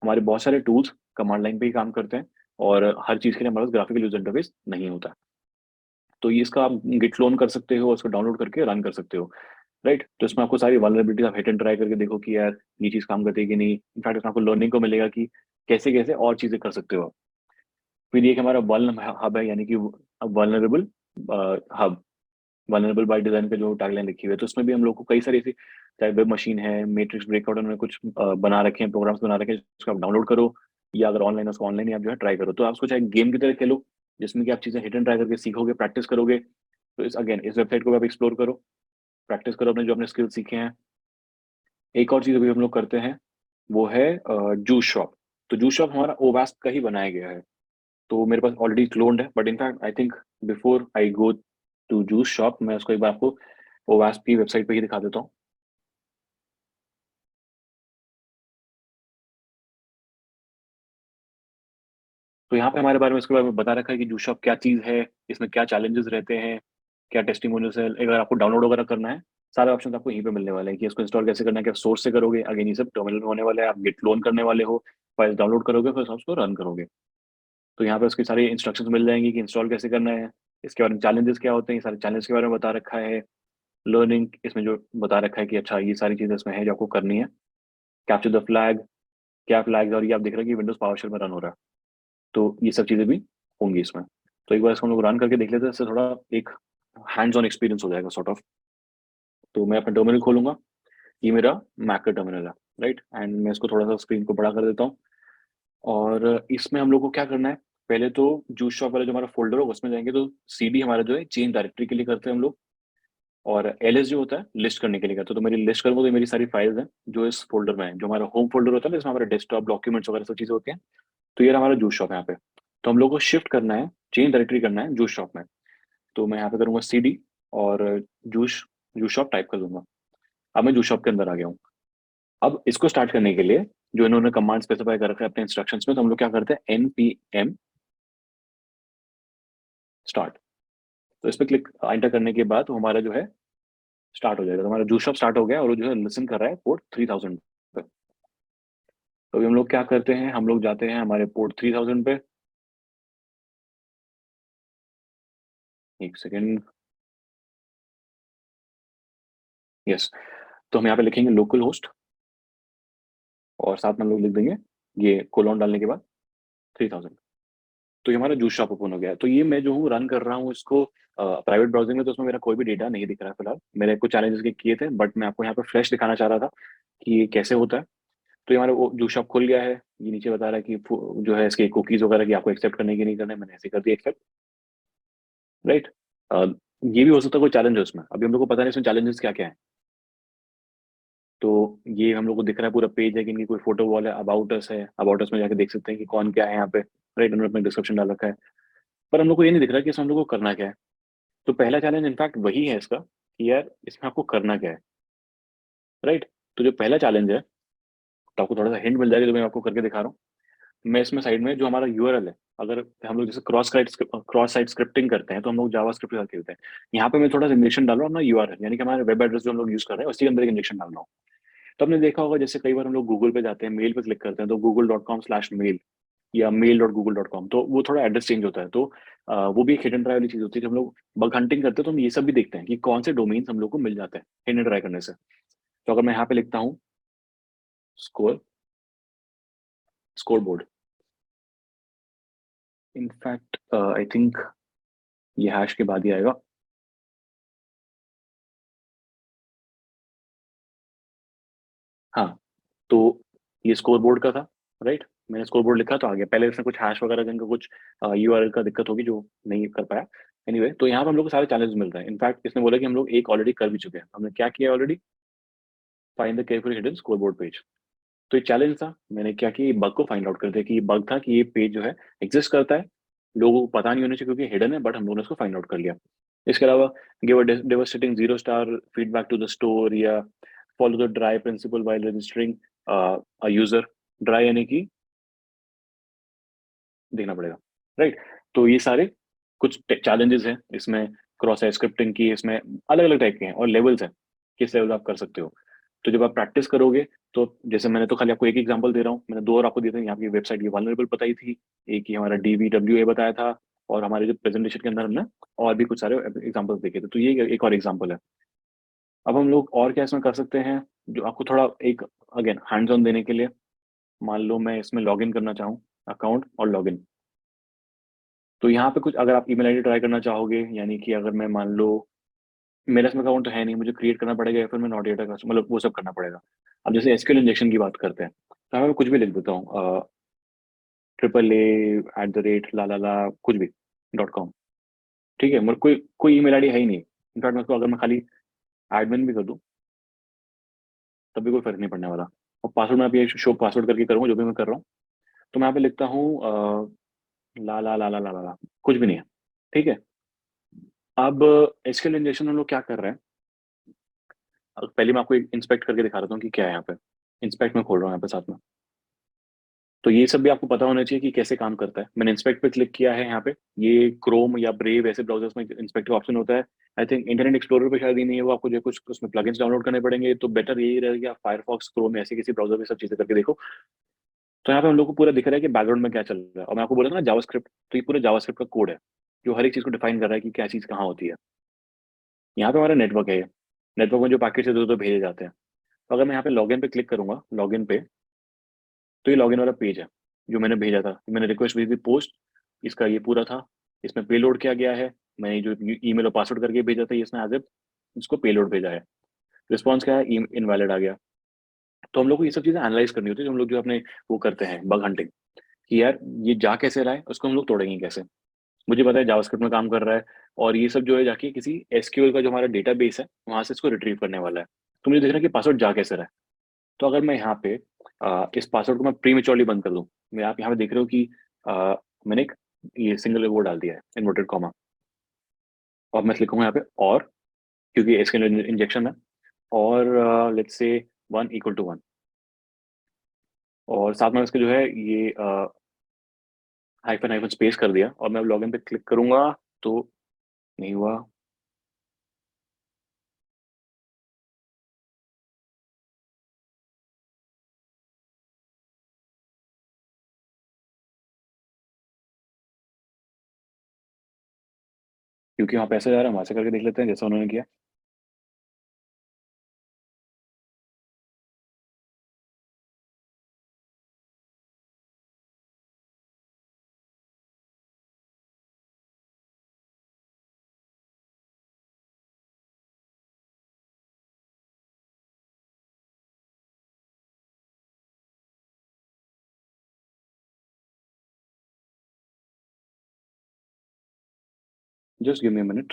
Speaker 1: हमारे बहुत सारे टूल्स कमांड लाइन पे ही काम करते हैं, और हर चीज के लिए हमारे पास ग्राफिकल यूजर इंटरफेस नहीं होता। तो ये इसका आप गिट क्लोन कर सकते हो, उसको डाउनलोड करके रन कर सकते हो, राइट। तो इसमें आपको सारी वल्नरेबिलिटीज आप हिट एंड ट्राई करके देखो कि यार ये चीज काम करती है कि नहीं। इनफैक्ट इसमें आपको लर्निंग को मिलेगा कि कैसे कैसे और चीजें कर सकते हो। फिर ये कि हमारा वल्न हब है, यानी कि vulnerable hub, vulnerable by design का जो टैगलाइन लिखी हुई है, तो उसमें भी हम लोग को कई सारी ऐसी, चाहे वेब मशीन है, मैट्रिक्स ब्रेकआउट, उन्होंने कुछ बना रखे हैं, प्रोग्राम्स बना रखे हैं, जिसको आप डाउनलोड करो, या अगर ऑनलाइन है उसको ऑनलाइन ही आप जो है ट्राई करो। तो आप उसको चाहे गेम की तरह खेलो, जिसमें कि आप चीजें हिट एंड ट्राई करके सीखोगे, प्रैक्टिस करोगे। तो इस अगेन इस वेबसाइट को भी आप एक्सप्लोर करो, प्रैक्टिस करो अपने जो अपने स्किल्स सीखे हैं। एक और चीज अभी हम लोग करते हैं, वो है जूस शॉप। तो जूस शॉप हमारा ओवास्प का ही बनाया गया है, तो मेरे पास ऑलरेडी क्लोन्ड है। But in fact I think before I go to juice shop, मैं उसको एक बार आपको ओवास्प की वेबसाइट पे ही दिखा देता हूँ। तो यहाँ पे हमारे बारे में इसके बारे में बता रखा है कि जूस शॉप क्या चीज़ है, इसमें क्या चैलेंजेस रहते हैं, क्या टेस्टिमोनियल्स है, अगर आपको डाउनलोड वगैरह करना है, सारे ऑप्शन आपको यहीं पे मिलने वाले हैं कि इसको इंस्टॉल कैसे करना है, क्या सोर्स से करोगे, अगेन ये सब टर्मिनल में होने वाला है, आप गिट क्लोन करने वाले हो, फाइल्स डाउनलोड करोगे, फिर उसको रन करोगे। तो यहाँ पे उसकी सारी इंस्ट्रक्शंस मिल जाएंगी कि इंस्टॉल कैसे करना है, इसके बारे में चैलेंजेस क्या होते हैं, ये सारे चैलेंजेस के बारे में बता रखा है। लर्निंग इसमें जो बता रखा है कि अच्छा ये सारी चीज़ें इसमें है जो आपको करनी है। कैप्चर द फ्लैग, क्या फ्लैग, और ये आप देख रहे हैं कि विंडोज पावरशेल में रन हो रहा है, तो ये सब चीज़ें भी होंगी इसमें। तो एक बार इसको हम लोग रन करके देख लेते हैं, इससे थोड़ा एक हैंड्स ऑन एक्सपीरियंस हो जाएगा सॉर्ट ऑफ। तो मैं अपना टर्मिनल खोलूंगा, ये मेरा मैक का टर्मिनल है, राइट, एंड मैं इसको थोड़ा सा स्क्रीन को बड़ा कर देता हूँ। और इसमें हम लोग को क्या करना है, पहले तो जूस शॉप वाला जो हमारा फोल्डर होगा उसमें जाएंगे, तो सीडी हमारा जो है चेंज डायरेक्टरी के लिए करते हैं हम लोग, और एलएस जो होता है लिस्ट करने के लिए करते हैं। तो मेरी लिस्ट करूंगा तो मेरी सारी फाइल्स हैं जो इस फोल्डर में है, जो हमारा होम फोल्डर होता है ना, इसमें हमारे डेस्कटॉप डॉक्यूमेंट्स वगैरह सब चीजें होती हैं। तो ये रहा हमारा जूस शॉप यहाँ पे। तो हम लोग को शिफ्ट करना है, चेंज डायरेक्टरी करना है जूस शॉप में। तो मैं यहाँ पे करूंगा सीडी और जूस जूस शॉप टाइप कर दूंगा। अब मैं जूस शॉप के अंदर आ गया हूँ। अब इसको स्टार्ट करने के लिए जो इन्होंने कमांड स्पेसिफाई कर रखा है अपने इंस्ट्रक्शंस में, तो हम लोग क्या करते हैं, npm स्टार्ट। तो इस पे क्लिक एंटर करने के बाद वो हमारा जो है स्टार्ट हो जाएगा। तो हमारा जूस शॉप स्टार्ट हो गया और वो जो है लिसन कर रहा है पोर्ट 3000 पे। तो अभी हम लोग क्या करते हैं, हम लोग जाते हैं हमारे पोर्ट 3000 पे। एक सेकेंड, यस। तो हम यहाँ पे लिखेंगे लोकल होस्ट और साथ में हम लोग लिख देंगे ये कोलोन डालने के बाद 3000। तो ये हमारा जूस शॉप ओपन हो गया है। तो ये मैं जो हूँ रन कर रहा हूँ इसको प्राइवेट ब्राउजिंग में, तो उसमें मेरा कोई भी डेटा नहीं दिख रहा है फिलहाल। मैंने कुछ चैलेंजेस के किए थे, बट मैं आपको यहाँ पे फ्लैश दिखाना चाह रहा था कि ये कैसे होता है। तो ये हमारा वो जूस शॉप खुल गया है। ये नीचे बता रहा है कि जो है इसके कुकीज वगैरह की आपको एक्सेप्ट करने की नहीं करना है, मैंने ऐसे कर दिया एक्सेप्ट, राइट। ये भी हो सकता है कोई चैलेंज है उसमें, अभी हम लोग को पता नहीं इसमें चैलेंजेस क्या क्या है। तो ये हम लोग को दिख रहा है पूरा पेज है कि इनकी कोई फोटो वॉल है, अबाउट अस है, अबाउट अस में जाके देख सकते हैं कि कौन क्या है यहाँ पे, राइट, उन्होंने अपना डिस्क्रिप्शन डाल रखा है। पर हम लोग को ये नहीं दिख रहा कि इसमें हम लोग को करना क्या है। तो पहला चैलेंज इनफैक्ट वही है इसका कि यार इसमें आपको करना क्या है, राइट। तो जो पहला चैलेंज है, तो आपको थोड़ा सा हिंट मिल जाएगा जो मैं आपको करके दिखा रहा हूँ। मैं इसमें साइड में जो हमारा यूआरएल है, अगर हम लोग जैसे क्रॉस साइट स्क्रिप्टिंग करते हैं तो हम लोग जावा स्क्रिप्ट करके होते हैं। यहाँ पे मैं थोड़ा सा इंजेक्शन डाल रहा हूँ अपना यूआरएल, यानी कि हमारे वेब एड्रेस जो हम लोग यूज कर रहे हैं उसके अंदर एक इंजेक्शन डाल रहा हूँ। तो आपने देखा होगा जैसे कई बार हम लोग गूगल पे जाते हैं, मेल पे क्लिक करते हैं, तो google.com/mail या mail.google.com, तो वो थोड़ा एड्रेस चेंज होता है। तो वो भी एक हिडन ट्राई वाली चीज होती है। जब हम लोग बग हंटिंग करते हैं तो हम ये सब भी देखते हैं कि कौन से डोमेन्स हम लोग को मिल जाते हैं हिडन ट्राई करने से। तो अगर मैं यहाँ पे लिखता हूँ score score board, in fact I think ये हैश के बाद ही आएगा। हाँ, तो ये स्कोर बोर्ड का था, राइट। मैंने स्कोर बोर्ड लिखा तो आ गया। पहले इसमें कुछ हैश वगैरह का, इनका कुछ यूआरएल का दिक्कत होगी जो नहीं कर पाया। एनीवे, तो यहाँ पे हम लोग को सारे चैलेंज मिल रहे हैं। इनफैक्ट इसने बोला कि हम लोग एक ऑलरेडी कर भी चुके हैं। हमने क्या किया already, find the carefully hidden score board page. तो ये चैलेंज था, मैंने क्या किया, बग को फाइंड आउट कर दिया कि ये बग था कि ये पेज जो है एग्जिस्ट करता है, लोगों को पता नहीं होना चाहिए क्योंकि हिडन है, बट हम लोगों ने उसको फाइंड आउट कर लिया। इसके अलावा give a devastating 0 star feedback to the store, या follow the DRY principle while registering a user. DRY यानी कि देखना पड़ेगा, राइट। तो ये सारे कुछ चैलेंजेस हैं इसमें, क्रॉस साइट स्क्रिप्टिंग की, इसमें अलग अलग टाइप के हैं और लेवल्स हैं, किस लेवल आप कर सकते हो। तो जब आप प्रैक्टिस करोगे, तो जैसे मैंने तो खाली आपको एक एग्जांपल दे रहा हूँ, मैंने दो और आपको दिए थे। यहाँ की वेबसाइट की वल्नरेबल बताई थी, एक ही हमारा DVWA बताया था, और हमारे जो प्रेजेंटेशन के अंदर हमने और भी कुछ सारे एग्जांपल्स देखे थे। तो ये एक और एग्जांपल है। अब हम लोग और क्या इसमें कर सकते हैं जो आपको थोड़ा एक अगेन हैंड्स ऑन देने के लिए। मान लो मैं इसमें लॉग इन करना चाहूँ, अकाउंट और लॉगिन। तो यहाँ पे कुछ अगर आप ईमेल आईडी ट्राई करना चाहोगे, यानी कि अगर मैं मान लो मेरा इसमें अकाउंट तो है नहीं, मुझे क्रिएट करना पड़ेगा, या फिर मैं नॉट येट मतलब वो सब करना पड़ेगा। अब जैसे एसक्यूएल इंजेक्शन की बात करते हैं, तो मैं कुछ भी लिख देता हूँ, AAA@ला कुछ भी .com, ठीक है। मेरे कोई कोई ईमेल आईडी है ही नहीं। इनफैक्ट मैं उसको अगर मैं खाली एडमिन भी कर दूँ तब भी कोई फर्क नहीं पड़ने वाला। और पासवर्ड मैं अभी शो पासवर्ड करके करूँगा जो भी मैं कर रहा हूँ। तो मैं यहाँ पे लिखता हूँ ला, कुछ भी नहीं है, ठीक है। अब एसक्यूएल इंजेक्शन हम लोग क्या कर रहे हैं, पहले मैं आपको इंस्पेक्ट करके दिखा देता हूँ कि क्या है यहाँ पे। इंस्पेक्ट में खोल रहा हूँ यहाँ पे साथ में। तो ये सब भी आपको पता होना चाहिए कि कैसे काम करता है। मैंने इंस्पेक्ट पे क्लिक किया है यहाँ पे। ये क्रोम या ब्रेव ऐसे ब्राउजर्स में इंस्पेक्ट का ऑप्शन होता है। आई थिंक इंटरनेट एक्सप्लोरर पे शायद ही नहीं है वो, आपको जो कुछ उसमें प्लगइन्स डाउनलोड करने पड़ेंगे। तो बेटर यही रहेगा कि आप फायरफॉक्स, क्रोम ऐसे किसी ब्राउजर में सब चीजें करके देखो। तो यहाँ पे हम लोग को पूरा दिख रहा है कि बैकग्राउंड में क्या चल रहा है। और मैं आपको बोला था ना जावास्क्रिप्ट, तो ये पूरा जावास्क्रिप्ट का कोड है जो हर एक चीज को डिफाइन कर रहा है कि क्या चीज कहाँ होती है। यहाँ पे हमारा नेटवर्क है ये। नेटवर्क में जो पैकेट इधर उधर भेजे जाते हैं। तो अगर मैं यहाँ पे लॉगिन पे क्लिक करूंगा, लॉगिन पे, तो ये लॉगिन वाला पेज है जो मैंने भेजा था। मैंने रिक्वेस्ट भेजी थी पोस्ट, इसका ये पूरा था। इसमें पेलोड किया गया है। मैंने जो ईमेल और पासवर्ड करके भेजा था, इसने एज इसको पेलोड भेजा है। रिस्पॉन्स क्या है, इनवैलिड आ गया। तो हम लोग को ये सब चीजें एनालाइज करनी होती है, जो हम लोग जो अपने वो करते हैं बग हंटिंग, कि यार ये जा कैसे रहा है, उसको हम लोग तोड़ेंगे कैसे। मुझे पता है जावास्क्रिप्ट में काम कर रहा है, और ये सब जो है जाके किसी एसक्यूएल का जो हमारा डेटाबेस है वहां से इसको रिट्रीव करने वाला है। तो मुझे देख रहा है कि पासवर्ड जा कैसे रहा है। तो अगर मैं यहाँ पे इस पासवर्ड को मैं प्रीमेच्योरली बंद कर दूं, मैं आप यहाँ पे देख रहे हो कि मैंने एक ये सिंगल वो डाल दिया है, इन्वर्टेड कॉमा। और मैं लिखूंगा यहाँ पे और, क्योंकि इसके इंजेक्शन है, और लेट्स से 1 = 1। और साथ में इसके जो है ये हाइफन हाइफन स्पेस कर दिया, और मैं लॉगिन पे क्लिक करूंगा तो नहीं हुआ। क्योंकि वहाँ पैसे जा रहा है, वहां से करके देख लेते हैं जैसा उन्होंने किया। Just give me a minute.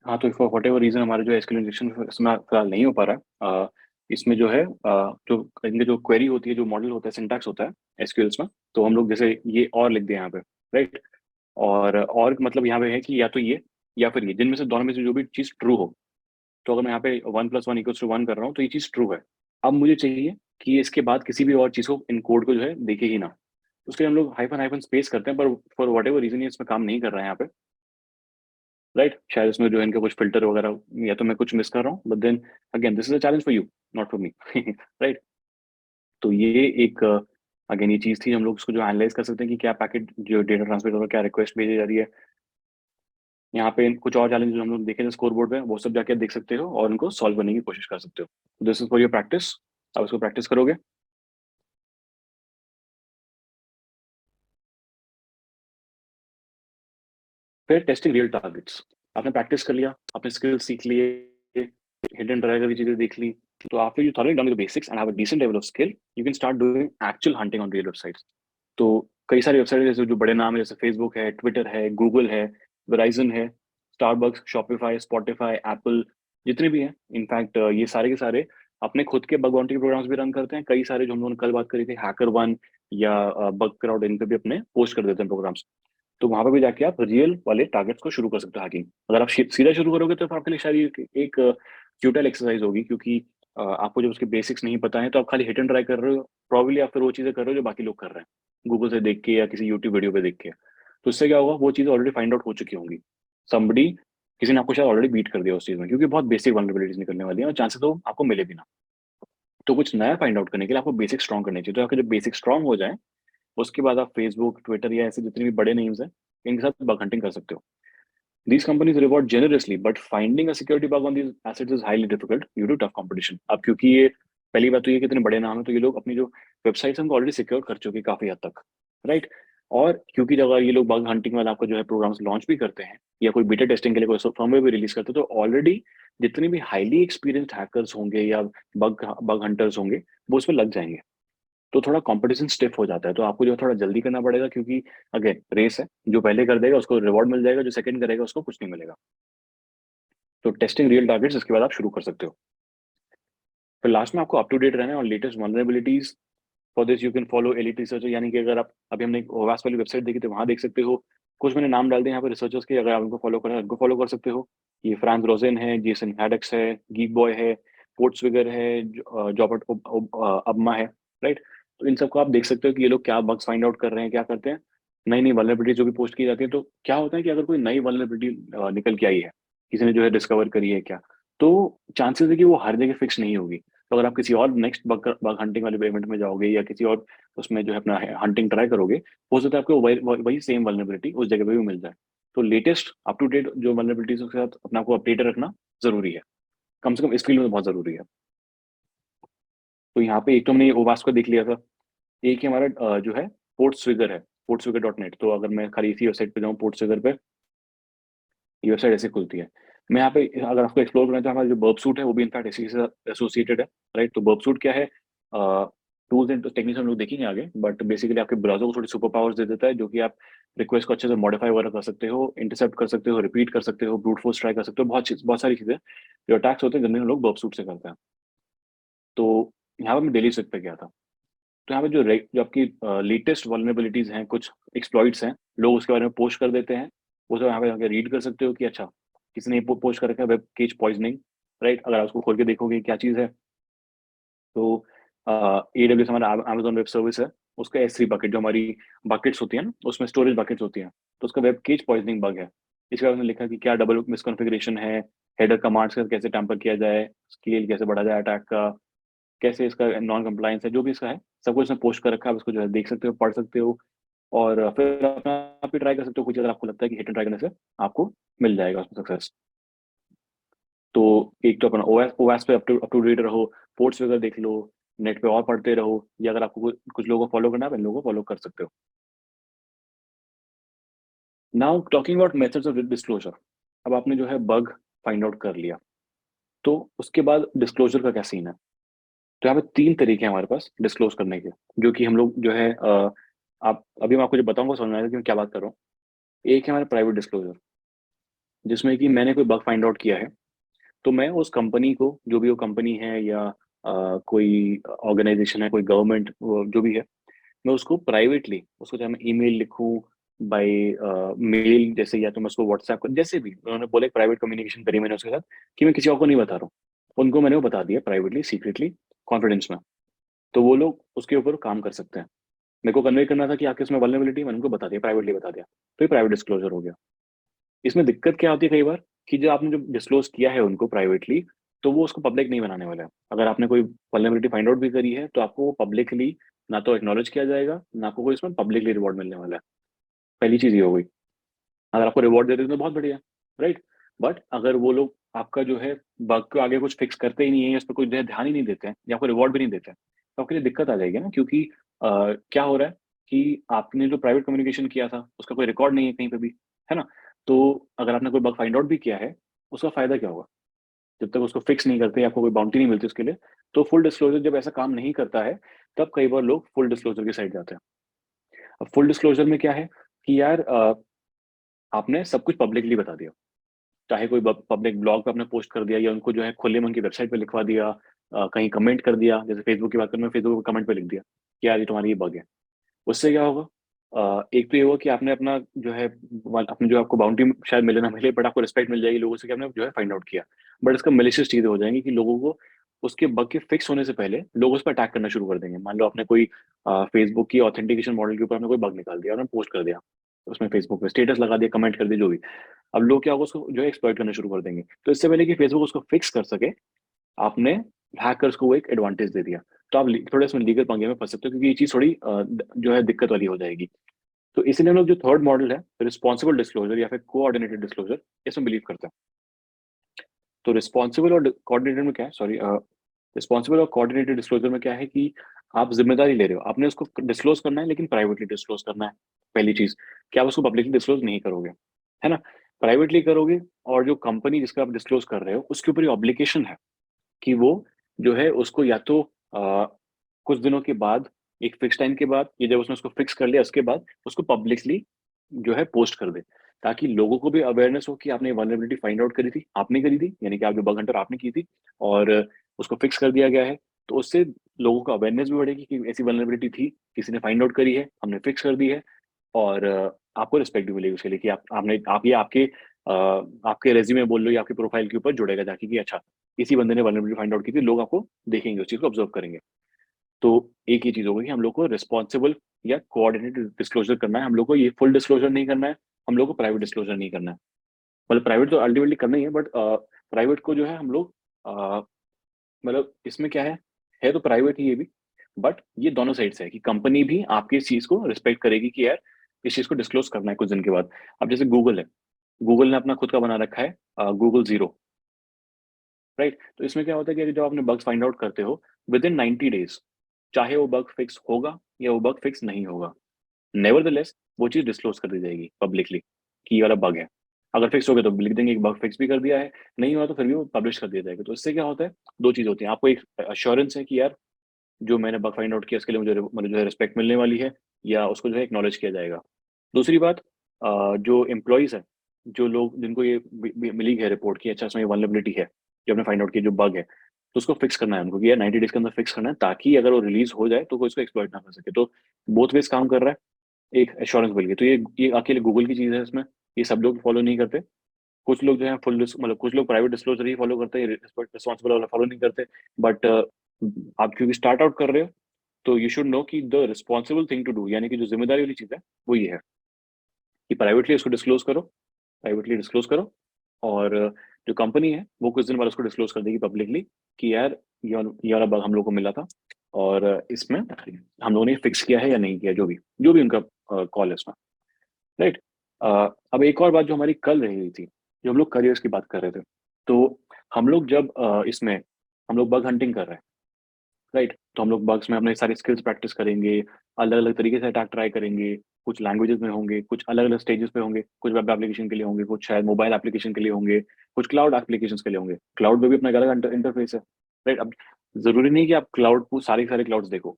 Speaker 1: हाँ, तो फॉर वट एवर रीजन हमारा जो एसक्यूएल इंजेक्शन इसमें फिलहाल नहीं हो पा रहा है। इसमें जो है जो इनके जो क्वेरी होती है, जो मॉडल होता है, सिंटैक्स होता है एसक्यूएल्स में, तो हम लोग जैसे ये और लिख दिया यहाँ पे, राइट। और मतलब यहाँ पे है कि या तो ये या फिर ये, जिनमें से दोनों में से जो भी चीज़ ट्रू हो। तो अगर मैं यहाँ पे 1 + 1 = 1 कर रहा हूँ, तो ये चीज़ ट्रू है। अब मुझे चाहिए कि ये इसके बाद किसी भी और चीज़ को, इन कोड को जो है देखे ही ना। उसके लिए हम लोग हाइफन हाइफन स्पेस करते हैं, पर फॉर वट एवर रीजन ये इसमें काम नहीं कर रहा है यहाँ पे, राइट। शायद इसमें जो है इनके कुछ फिल्टर वगैरह, या तो मैं कुछ मिस कर रहा हूँ, but then again this is a challenge for you, not for me, right. तो ये एक अगेन ये चीज थी, हम लोग इसको जो एनालाइज कर सकते हैं कि क्या पैकेट जो डेटा ट्रांसमिट हो रहा है, क्या रिक्वेस्ट भेजी जा रही है। यहाँ पे कुछ और चैलेंज हम लोग देखे थे स्कोर बोर्ड पे, वो सब जाके आप देख सकते हो और उनको सॉल्व करने की कोशिश कर सकते हो। This is for your practice. आप इसको प्रैक्टिस करोगे। फिर टेस्टिंग रियल टारगेट्स। आपने प्रैक्टिस कर लिया, आपने स्किल सीख लिए, हिडन ड्राइव की चीजें देख ली। तो after you thoroughly done with the basics and have a decent level of skill, you can start doing actual hunting on real websites. तो कई सारी वेबसाइट जैसे जो बड़े नाम है, जैसे फेसबुक है, ट्विटर है, गूगल है, वेराइजन है, स्टारबक्स, शॉपिफाई, स्पॉटिफाई, एप्पल, जितने भी हैं, इनफैक्ट ये सारे के सारे अपने खुद के बग बाउंटी प्रोग्राम्स भी रन करते हैं। कई सारे जो हम लोगों ने कल बात करी थी, हैकर वन या बग क्राउड, इन पे भी अपने पोस्ट कर देते हैं प्रोग्राम्स। तो वहां पर भी जाके आप रियल वाले टारगेट्स को शुरू कर सकते हो हैकिंग। अगर आप सीधा शुरू करोगे तो फिर आपके लिए शायद एक फ्यूटाइल एक्सरसाइज होगी, क्योंकि आपको जब उसके बेसिक्स नहीं पता है तो आप खाली हिट एंड ट्राई कर रहे हो, प्रॉब्ली आप फिर वो चीजें कर रहे हो जो बाकी लोग कर रहे हैं, गूगल से देख के या किसी यूट्यूब वीडियो पे देख के। तो इससे क्या होगा, वो चीज़ ऑलरेडी फाइंड आउट हो चुकी होंगी। समबडी, किसी ने आपको शायद ऑलरेडी बीट कर दिया उस चीज़ में, क्योंकि बहुत बेसिक वल्नरेबिलिटीज निकलने वाली है और चांसेस तो आपको मिले भी ना। तो कुछ नया फाइंड आउट करने के लिए आपको बेसिक स्ट्रॉन्ग करनी चाहिए। तो आपके जब बेसिक स्ट्रॉन्ग हो जाए, उसके बाद आप फेसबुक, ट्विटर या ऐसे जितने भी बड़े नेम्स हैं, इनके साथ बग हंटिंग कर सकते हो। These companies reward generously, but finding a security bug on these assets is highly difficult due to tough competition. अब क्योंकि ये पहली बात तो ये कितने बड़े नाम है, तो ये लोग अपनी जो वेबसाइट्स हैं उनको ऑलरेडी सिक्योर कर चुके हैं काफी हद तक, राइट। और क्योंकि जब ये लोग बग हंटिंग वाला आपका जो है प्रोग्राम्स लॉन्च भी करते हैं या कोई बीटा टेस्टिंग के लिए कोई फर्मवेयर भी रिलीज करते हैं, तो ऑलरेडी जितने भी हाईली एक्सपीरियंस्ड हैकर्स होंगे या बग बग हंटर्स होंगे वो उसमें लग जाएंगे। तो थोड़ा कंपटीशन स्टिफ हो जाता है, तो आपको जो है थोड़ा जल्दी करना पड़ेगा, क्योंकि अगेन रेस है, जो पहले कर देगा उसको रिवॉर्ड मिल जाएगा, जो सेकंड करेगा उसको कुछ नहीं मिलेगा। तो टेस्टिंग रियल टारगेट्स, इसके बाद आप शुरू कर सकते हो। फिर लास्ट में आपको अप टू डेट रहना है और latest vulnerabilities. For this you can follow elite researcher, यानी कि अगर आप अभी हमने ओवास वाली वेबसाइट देखी थी वहां देख सकते हो। कुछ मैंने नाम डाल दिए यहाँ पे रिसर्चर्स के, अगर आप उनको फॉलो करना है उनको फॉलो कर सकते हो। ये फ्रांस रोजेन है, जेसन हैडक्स है, गीक बॉय है, पोर्ट्सविगर है, जॉबर्ट अबमा है, राइट। तो इन सबको आप देख सकते हो कि ये लोग क्या बग्स फाइंड आउट कर रहे हैं, क्या करते हैं। नई नई वल्नरेबिलिटी जो भी पोस्ट की जाती है, तो क्या होता है कि अगर कोई नई वल्नरेबिलिटी निकल के आई है, किसी ने जो है डिस्कवर करी है क्या, तो चांसेस है कि वो हर जगह फिक्स नहीं होगी। तो अगर आप किसी और नेक्स्ट बग बग हंटिंग वाले पेमेंट में जाओगे या किसी और उसमें जो है अपना हंटिंग ट्राई करोगे, हो सकता है आपको वही सेम वल्नरेबिलिटी उस जगह पे भी मिल जाए। तो लेटेस्ट अप टू डेट जो वल्नरेबिलिटीज के साथ अपना को अपडेट रखना जरूरी है, कम से कम इस फील्ड में बहुत जरूरी है। तो यहाँ पे एक तो हमने ओवास को देख लिया था, एक ही हमारा जो है पोर्ट्सविगर है, portswigger.net। तो अगर मैं खाली इसी वेबसाइट पे जाऊँ पोर्ट्सविगर पे, ये वेबसाइट ऐसे खुलती है। मैं यहाँ पे अगर आपको एक्सप्लोर करना है तो हमारा जो बर्ब सूट है वो भी इनफैक्ट इसी से एसोसिएटेड है, राइट। तो बर्ब सूट क्या है, टूल्स एंड टेक्निक्स हम लोग देखेंगे आगे, बट बेसिकली आपके ब्राउजर को थोड़ी सुपर पावर्स दे देता है, जो कि आप रिक्वेस्ट को अच्छे से मॉडिफाई वगैरह कर सकते हो, इंटरसेप्ट कर सकते हो, रिपीट कर सकते हो, ब्रूट फोर्स ट्राई कर सकते हो, बहुत सारी चीजें जो अटैक्स होते हैं जनरली लोग बर्ब सूट से करते हैं। तो यहाँ पे मैं डेली सेट पे गया था। तो यहाँ पे जो आपकी लेटेस्ट वल्नरेबिलिटीज हैं, कुछ एक्सप्लॉइट्स हैं, लोग उसके बारे में पोस्ट कर देते हैं। वो सब यहाँ पे जाके रीड कर सकते हो कि अच्छा किसने पोस्ट कर रखा है, वेब केज पॉइजनिंग, राइट। अगर आप उसको खोल के देखोगे क्या चीज़ है, तो AWS हमारा अमेजोन वेब सर्विस है, उसका S3 बकेट, जो हमारी बकेट्स होती है ना उसमें स्टोरेज बकेट्स होती हैं, तो उसका वेब केज पॉइजनिंग बग है। इसके बाद उसने लिखा कि क्या डबल मिसकॉन्फ़िगरेशन है, हेडर कमांड्स का कैसे टैम्पर किया जाए, स्केल कैसे बढ़ा जाए अटैक का, कैसे इसका नॉन कंप्लायंस है, जो भी इसका है सब कुछ इसमें पोस्ट कर रखा है। आप इसको जो है देख सकते हो, पढ़ सकते हो, और फिर अपना आप भी ट्राई कर सकते हो कुछ, अगर आपको लगता है कि हिट एंड ट्राई करने से आपको मिल जाएगा उसमें सक्सेस। तो एक तो अपना ओएस ओएस पे अप टू डेट रहो, पोर्ट्स वगैरह देख लो, नेट पे और पढ़ते रहो, या अगर आपको कुछ लोगों को फॉलो करना है आप इन लोगों को फॉलो कर सकते हो। Now talking about methods of disclosure. अब आपने जो है बग फाइंड आउट कर लिया, तो उसके बाद डिस्क्लोजर का क्या सीन है। तो यहाँ पे तीन तरीके हैं हमारे पास डिस्क्लोज करने के, जो कि हम लोग जो है आप अभी मैं आपको जो बताऊंगा समझ में आएगा कि मैं क्या बात कर रहा हूँ। एक है हमारा प्राइवेट डिस्क्लोजर, जिसमें कि मैंने कोई बग फाइंड आउट किया है, तो मैं उस कंपनी को, जो भी वो कंपनी है या कोई ऑर्गेनाइजेशन है, कोई गवर्नमेंट जो भी है, मैं उसको प्राइवेटली, उसको चाहे मैं ईमेल लिखूं, बाय मेल जैसे, या तो मैं उसको व्हाट्सएप कर, जैसे भी उन्होंने बोले प्राइवेट कम्युनिकेशन करी मैंने उसके साथ, कि मैं किसी और को नहीं बता रहा हूँ, उनको मैंने वो बता दिया प्राइवेटली, सीक्रेटली, कॉन्फिडेंस में। तो वो लोग उसके ऊपर काम कर सकते हैं। मेरे को कन्वे करना था कि आपके इसमें वल्नरेबिलिटी, मैंने उनको बता दिया, प्राइवेटली बता दिया, तो ये प्राइवेट डिस्क्लोजर हो गया। इसमें दिक्कत क्या होती है कई बार, कि जो आपने जो डिस्क्लोज किया है उनको प्राइवेटली, तो वो उसको पब्लिक नहीं बनाने वाला है। अगर आपने कोई वल्नरेबिलिटी फाइंड आउट भी करी है, तो आपको वो पब्लिकली ना तो एक्नॉलेज किया जाएगा, ना आपको कोई इसमें पब्लिकली रिवॉर्ड मिलने वाला है। पहली चीज ये हो गई। अगर आपको रिवॉर्ड दे देते हैं तो बहुत बढ़िया, राइट। बट अगर वो लोग आपका जो है बग को आगे कुछ फिक्स करते ही नहीं है, इस पर कोई जो है ध्यान ही नहीं देते हैं, या आपको रिवॉर्ड भी नहीं देते हैं, तो आपके लिए दिक्कत आ जाएगी ना। क्योंकि क्या हो रहा है कि आपने जो प्राइवेट कम्युनिकेशन किया था उसका कोई रिकॉर्ड नहीं है कहीं पे भी, है ना। तो अगर आपने कोई बग फाइंड आउट भी किया है, उसका फायदा क्या होगा जब तक उसको फिक्स नहीं करते, आपको कोई बाउंटी नहीं मिलती उसके लिए। तो फुल डिस्क्लोजर जब ऐसा काम नहीं करता है, तब कई बार लोग फुल डिस्क्लोजर की साइड जाते हैं। अब फुल डिस्क्लोजर में क्या है कि यार आपने सब कुछ पब्लिकली बता दिया, चाहे कोई पब्लिक ब्लॉग पे आपने पोस्ट कर दिया, या उनको जो है खुले में उनकी वेबसाइट पे लिखवा दिया, कहीं कमेंट कर दिया, जैसे फेसबुक की बात करें, फेसबुक पे कमेंट पे लिख दिया कि यार ये तुम्हारी ये बग है। उससे क्या होगा, एक तो ये हुआ कि आपने अपना जो है अपने जो आपको बाउंड्री शायद मिले ना मिले, बट आपको रिस्पेक्ट मिल जाएगी लोगों से कि आपने जो है फाइंड आउट किया। बट इसका मेलिशियस चीजें हो जाएंगी कि लोगों को उसके बग के फिक्स होने से पहले लोग उस पर अटैक करना शुरू कर देंगे। मान लो आपने कोई फेसबुक की ऑथेंटिकेशन मॉडल के ऊपर आपने कोई बग निकाल दिया, आपने पोस्ट कर दिया, उसमें फेसबुक पे स्टेटस लगा दिया, कमेंट कर दिया, जो भी। अब लोग क्या होगा, उसको जो है एक्सप्लॉइट करना शुरू कर देंगे। तो इससे पहले कि फेसबुक उसको फिक्स कर सके, आपने हैकर्स को वो एक एडवांटेज दे दिया। तो आप थोड़े इसमें लीगल पंगे में फंस सकते हो, क्योंकि ये चीज थोड़ी जो है दिक्कत वाली हो जाएगी। तो इसीलिए हम लोग जो थर्ड मॉडल है, रिस्पॉन्सिबल डिस्क्लोजर या फिर कोऑर्डिनेटेड डिस्क्लोजर, इसमें बिलीव करते हैं। तो रिस्पॉन्सिबल और कोऑर्डिनेटेड में क्या है, सॉरी, रिस्पॉन्सिबल और कोऑर्डिनेटेड डिस्क्लोजर में क्या है कि आप जिम्मेदारी ले रहे हो, आपने उसको डिस्क्लोज करना है लेकिन प्राइवेटली डिस्क्लोज करना है। पहली चीज कि आप उसको पब्लिकली डिस्क्लोज नहीं करोगे, है ना, प्राइवेटली करोगे। और जो कंपनी जिसका आप डिस्क्लोज कर रहे हो उसके ऊपर ये ऑब्लिगेशन है कि वो जो है उसको या तो कुछ दिनों के बाद, एक फिक्स टाइम के बाद, या जब उसने उसको फिक्स कर लिया उसके बाद उसको पब्लिकली जो है पोस्ट कर दे, ताकि लोगों को भी अवेयरनेस हो कि आपने वल्नरेबिलिटी फाइंड आउट करी थी, आपने करी थी, यानी कि आप जो बग हंटर आपने की थी, और उसको फिक्स कर दिया गया है। तो उससे लोगों को अवेयरनेस भी बढ़ेगी कि ऐसी वल्नरेबिलिटी थी, किसी ने फाइंड आउट करी है, हमने फिक्स कर दी है। और आपको रिस्पेक्ट भी मिलेगी उसके लिए कि आप ये आपके रेज्यूमे बोल लो या आपके प्रोफाइल के ऊपर जुड़ेगा जाके कि अच्छा, इसी बंदे ने वल्नरेबिलिटी फाइंड आउट की थी, लोग आपको देखेंगे, उस चीज को ऑब्जर्व करेंगे। तो एक ये चीज होगी कि हम लोग को रिस्पॉन्सिबल या कोऑर्डिनेटेड डिस्क्लोजर करना है, हम लोग को ये फुल डिस्क्लोजर नहीं करना है, हम लोग को प्राइवेट डिस्क्लोजर नहीं करना है। मतलब प्राइवेट तो अल्टीमेटली करना ही है, बट प्राइवेट को जो है हम लोग मतलब इसमें क्या है तो प्राइवेट ही ये भी, बट ये दोनों साइड से है कि कंपनी भी आपकी इस चीज को रिस्पेक्ट करेगी कि यार इस चीज को डिस्क्लोज करना है कुछ दिन के बाद। अब जैसे गूगल है, गूगल ने अपना खुद का बना रखा है गूगल जीरो, राइट। तो इसमें क्या होता है कि जब आपने बग्स फाइंड आउट करते हो विद इन 90 डेज, चाहे वो बग फिक्स होगा या वो बग फिक्स नहीं होगा, नेवरदलेस वो चीज डिस्क्लोज कर दी जाएगी पब्लिकली कि ये वाला बग है। अगर फिक्स हो गया तो लिख देंगे एक बग फिक्स भी कर दिया है, नहीं हुआ तो फिर भी वो पब्लिश कर दिया जाएगा। तो इससे क्या होता है, दो चीज होती है, आपको एक अश्योरेंस है कि यार जो मैंने बग फाइंड आउट किया उसके लिए मुझे जो है रिस्पेक्ट मिलने वाली है, या उसको जो है एक्नॉलेज किया जाएगा। दूसरी बात, जो एम्प्लॉयज है, जो लोग जिनको ये मिली है रिपोर्ट की अच्छा इसमें वल्नरेबिलिटी है, जो हमने फाइंड आउट किया जो बग है, तो उसको फिक्स करना है उनको कि यार 90 डेज के अंदर फिक्स करना है, ताकि अगर वो रिलीज हो जाए तो कोई इसको एक्सप्लॉइट ना कर सके। तो बोथ वेज काम कर रहा है, एक एश्योरेंस मिल गई। तो ये अकेले गूगल की चीज है, इसमें ये सब लोग फॉलो नहीं करते। कुछ लोग जो है फुल मतलब कुछ लोग प्राइवेट डिस्क्लोजर ही फॉलो करते हैं, रिस्पॉन्सिबल वाला फॉलो नहीं करते। बट आप क्योंकि स्टार्ट आउट कर रहे हो, तो यू शुड नो कि the responsible thing to do, यानी कि जो जिम्मेदारी वाली चीज है वो ये है कि प्राइवेटली उसको डिस्क्लोज करो, प्राइवेटली डिस्क्लोज करो। और जो कंपनी है वो कुछ दिन बाद उसको डिस्क्लोज कर देगी पब्लिकली कि यार ये वाला बग हम लोग को मिला था, और इसमें हम लोगों ने फिक्स किया है या नहीं किया, जो भी उनका कॉल है इसमें, राइट। अब एक और बात जो हमारी कल रही हुई थी, जो हम लोग करियर्स की बात कर रहे थे, तो हम लोग जब इसमें हम लोग बग हंटिंग कर रहे हैं, राइट, तो हम लोग बग्स में अपने सारी स्किल्स प्रैक्टिस करेंगे, अलग अलग तरीके से अटैक ट्राई करेंगे। कुछ लैंग्वेजेस में होंगे, कुछ अलग अलग स्टेजेस पे होंगे, कुछ वेब एप्लीकेशन के लिए होंगे, कुछ शायद मोबाइल एप्लीकेशन के लिए होंगे, कुछ क्लाउड एप्लीकेशन के लिए होंगे। क्लाउड में भी अपना एक अलग इंटरफेस है, राइट। अब जरूरी नहीं कि आप क्लाउड को सारे सारे क्लाउड्स देखो।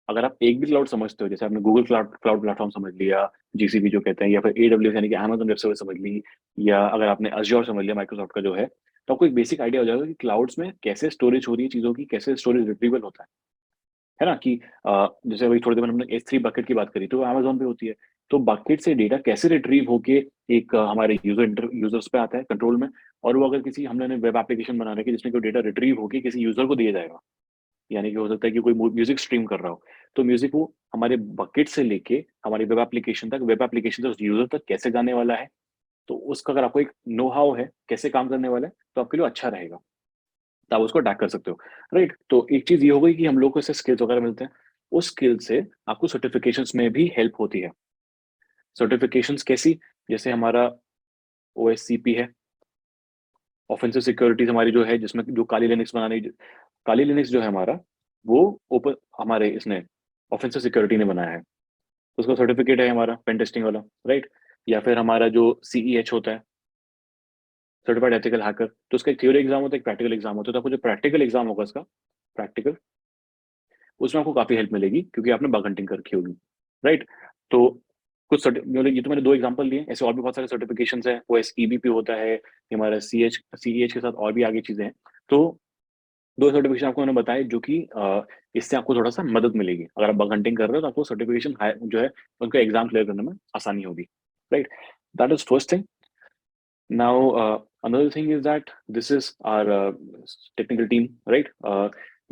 Speaker 1: अगर आप एक भी क्लाउड समझते हो, जैसे आपने गूगल क्लाउड क्लाउड प्लेटफॉर्म समझ लिया, जीसीबी जो कहते हैं, या फिर एडब्ल्यूएस यानी कि अमेजन वेब सर्विस समझ ली, या अगर आपने अज्योर समझ लिया माइक्रोसॉफ्ट का जो है, तो आपको एक बेसिक आइडिया हो जाएगा कि क्लाउड्स में कैसे स्टोरेज हो रही है चीजों की, कैसे स्टोरेज रिट्रीवल होता है ना। कि जैसे अभी थोड़ी देर में हमने S3 बकेट की बात करी, तो अमेजोन पे होती है। तो बकेट से डेटा कैसे रिट्रीव होके एक हमारे यूजर्स पे आता है कंट्रोल में, और वो अगर किसी हमने वेब एप्लीकेशन बना रखी है जिसमें कोई डेटा रिट्रीव होके किसी यूजर को दिया जाएगा, यानी कि हो सकता है कि कोई म्यूजिक स्ट्रीम कर रहा हो, तो म्यूजिक वो हमारे बकेट से लेके हमारी वेब एप्लीकेशन तक, वेब एप्लीकेशन से उस यूजर तक कैसे जाने वाला है, तो उसका अगर आपको एक नो हाउ है कैसे काम करने वाला है, तो आपके लिए अच्छा रहेगा, तो आप उसको अटैक कर सकते हो, राइट। तो एक चीज ये हो गई कि हम लोग को इससे स्किल्स वगैरह मिलते हैं, उस स्किल से आपको सर्टिफिकेशंस में भी हेल्प होती है। सर्टिफिकेशंस कैसी, जैसे हमारा OSCP है, ऑफेंसिव सिक्योरिटीज हमारी जो है, जिसमें जो काली लिनक्स जो है हमारा, वो ओपन हमारे इसने ऑफेंसिव सिक्योरिटी ने बनाया है, तो उसका सर्टिफिकेट है हमारा पेन टेस्टिंग वाला, राइट। या फिर हमारा जो CEH होता है, सर्टिफाइड एथिकल हैकर, तो उसका एक थ्योरी एग्जाम होता है, एक प्रैक्टिकल एग्जाम होता है। तो आपको जो प्रैक्टिकल एग्जाम होगा इसका, प्रैक्टिकल, उसमें आपको काफी हेल्प मिलेगी क्योंकि आपने बग हंटिंग कर रखी होगी, राइट। तो मतलब ये तो मैंने दो एग्जांपल लिए, ऐसे और भी बहुत सारे सर्टिफिकेशंस हैं, OSEBP होता है, ये हमारा CEH के साथ और भी आगे चीजें हैं। तो दो सर्टिफिकेशन आपको मैंने बताए जो कि इससे आपको थोड़ा सा मदद मिलेगी, अगर आप बग हंटिंग कर रहे हो तो आपको सर्टिफिकेशन जो है उनका एग्जाम क्लियर करने में आसानी होगी, right. That is first thing. Now, another thing is that this is our technical team, right?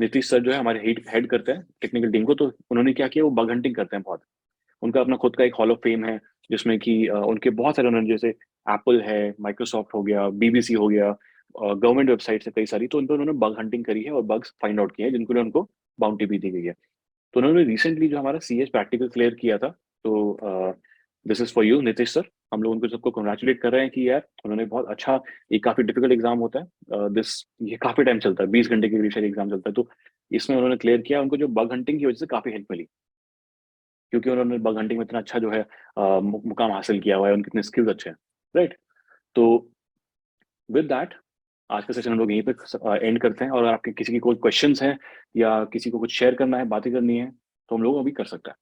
Speaker 1: Nitish sir जो है हमारे हेड करते हैं टेक्निकल टीम को, तो उन्होंने क्या किया, वो बग हंटिंग करते हैं बहुत। उनका अपना खुद का एक हॉल ऑफ फेम है, जिसमें कि उनके बहुत सारे, उन्होंने जैसे एप्पल है, माइक्रोसॉफ्ट हो गया, BBC हो गया, गवर्नमेंट वेबसाइट से कई सारी, तो उन पर उन्होंने बग हंटिंग करी है और बग्स फाइंड आउट किए हैं, जिनको लिए उनको बाउंटी भी दी गई है। तो उन्होंने रिसेंटली जो हमारा CS प्रैक्टिकल क्लियर किया था, तो this is for you Nitish sir. हम लोग उनको सबको कंग्रेचुलेट कर रहे हैं कि यार उन्होंने बहुत अच्छा, ये काफी डिफिकल्ट एग्जाम होता है दिस, ये काफी टाइम चलता है, 20 घंटे के करीब एग्जाम चलता है, तो इसमें उन्होंने क्लियर किया। उनको जो बग हंटिंग की वजह से काफी हेल्प मिली, क्योंकि उन्होंने बग हंटिंग में इतना अच्छा जो है मुकाम हासिल किया हुआ है, उनके इतने स्किल्स अच्छे हैं, राइट। तो विद दैट आज का सेशन हम लोग यहीं पे एंड करते हैं, और अगर आपके किसी की कोई क्वेश्चंस हैं या किसी को कुछ शेयर करना है, बातें करनी है, तो हम लोग अभी कर सकते हैं।